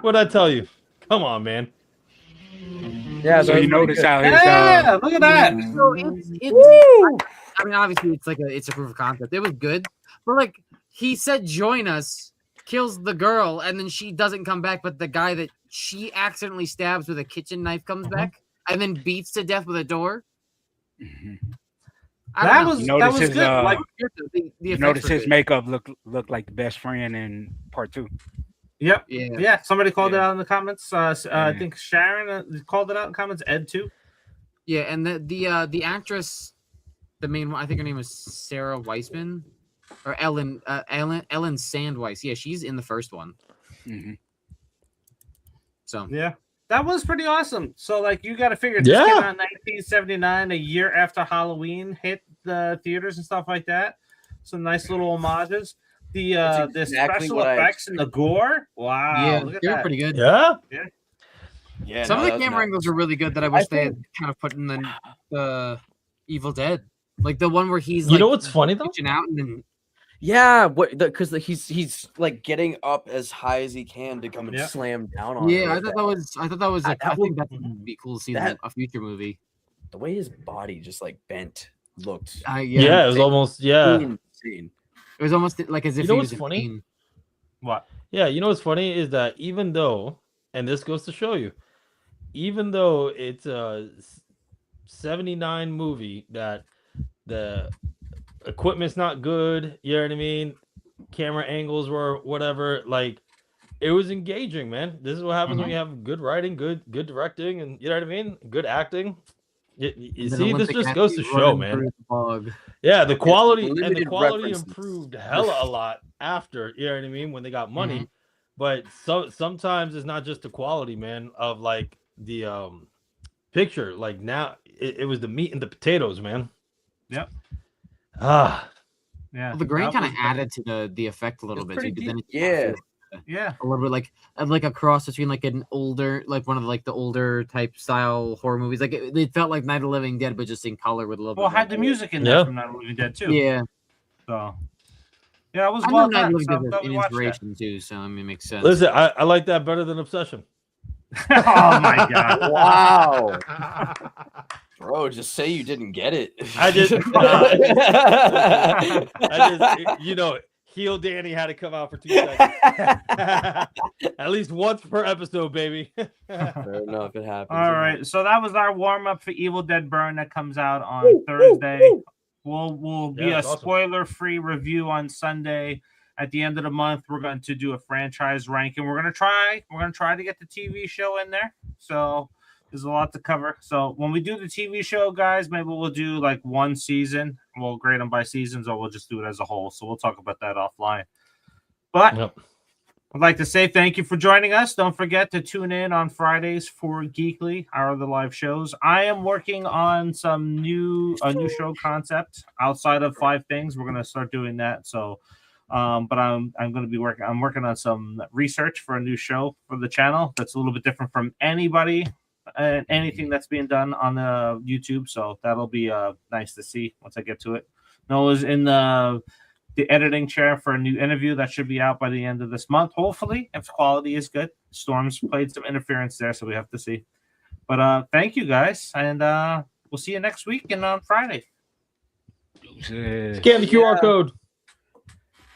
What'd I tell you? Come on, man. Yeah, So you notice how his Yeah, look at that. So it's I mean, obviously it's a proof of concept. It was good, but like he said, join us, kills the girl, and then she doesn't come back. But the guy that she accidentally stabs with a kitchen knife comes back, and then beats to death with a door. Mhm. That was Notice good. his, Like The You effects notice were his good. makeup looked like the best friend in part 2. Yep. Yeah. Yeah, somebody called it Yeah. out in the comments. I think Sharon called it out in the comments. Ed too. Yeah, and the actress, the main one, I think her name was Sarah Weissman, or Ellen Sandweiss. Yeah, she's in the first one. Mhm. So Yeah, that was pretty awesome. So like, you got to figure this came out in 1979, a year after Halloween hit the theaters and stuff like that. Some nice little homages. The That's exactly special what I effects and the gore. Wow, yeah, look at they were that. pretty good. Yeah. Yeah, Some no, of that the was camera nuts. angles are really good that I wish they had kind of put in the Evil Dead, like the one where he's You like know what's funny though? reaching out and then Yeah, what because he's like getting up as high as he can to come and Yeah. slam down on. yeah, her I like thought that. that was That I think would- that would be cool to see that- in a future movie. The way his body just like bent looked. Yeah, it was almost insane. It was almost like as if You know he what's was in funny? pain. What? Yeah, you know what's funny is that even though, and this goes to show you, even though it's a 79 movie that the equipment's not good, you know what I mean? camera angles were whatever. Like, it was engaging, man. This is what happens when you have good writing, good directing, and you know what I mean, good acting. You see, this just goes to show, man. Yeah, the quality improved hella a lot after, you know what I mean, when they got money. But sometimes it's not just the quality, man, of like the picture. Like now, it was the meat and the potatoes, man. Yep. Yeah. Well, the grain kind of added to the effect a little bit too, because then yeah, a little bit like a cross between like an older, like one of like the older type style horror movies. Like it felt like Night of the Living Dead, but just in color with a little. Well, bit had the music in there from Night of the Living Dead too. Yeah. So. Yeah, it was I well know done. Night of the So I'm Living glad Dead we is watched that. inspiration too, so I mean, it makes sense. Listen, I like that better than Obsession. Oh my god! Wow, bro, just say you didn't get it. I just, you know, Heel Danny had to come out for 2 seconds. At least once per episode, baby. Fair enough, it happens. All right, so that was our warm up for Evil Dead Burn that comes out on Thursday. We'll be a spoiler-free review on Sunday. At the end of the month, we're going to do a franchise ranking. We're gonna try to get the TV show in there. So there's a lot to cover. So when we do the TV show, guys, maybe we'll do like one season. We'll grade them by seasons, or we'll just do it as a whole. So we'll talk about that offline. But I'd like to say thank you for joining us. Don't forget to tune in on Fridays for Geekly, our other live shows. I am working on a new show concept outside of 5 Things. We're gonna start doing that. So, but I'm going to be working. I'm working on some research for a new show for the channel that's a little bit different from anybody and anything that's being done on the YouTube. So that'll be nice to see once I get to it. Noah's in the editing chair for a new interview that should be out by the end of this month, hopefully, if quality is good. Storm's played some interference there, so we have to see. But thank you guys, and we'll see you next week and on Friday. Scan the QR code.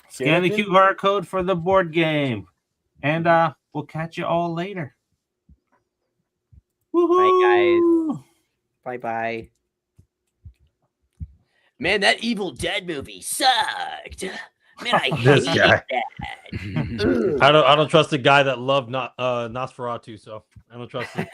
Scan the QR code for the board game, and we'll catch you all later. Bye, guys. Bye. Man, that Evil Dead movie sucked. Man, I This hate guy. that. I don't trust the guy that loved Nosferatu, so I don't trust him.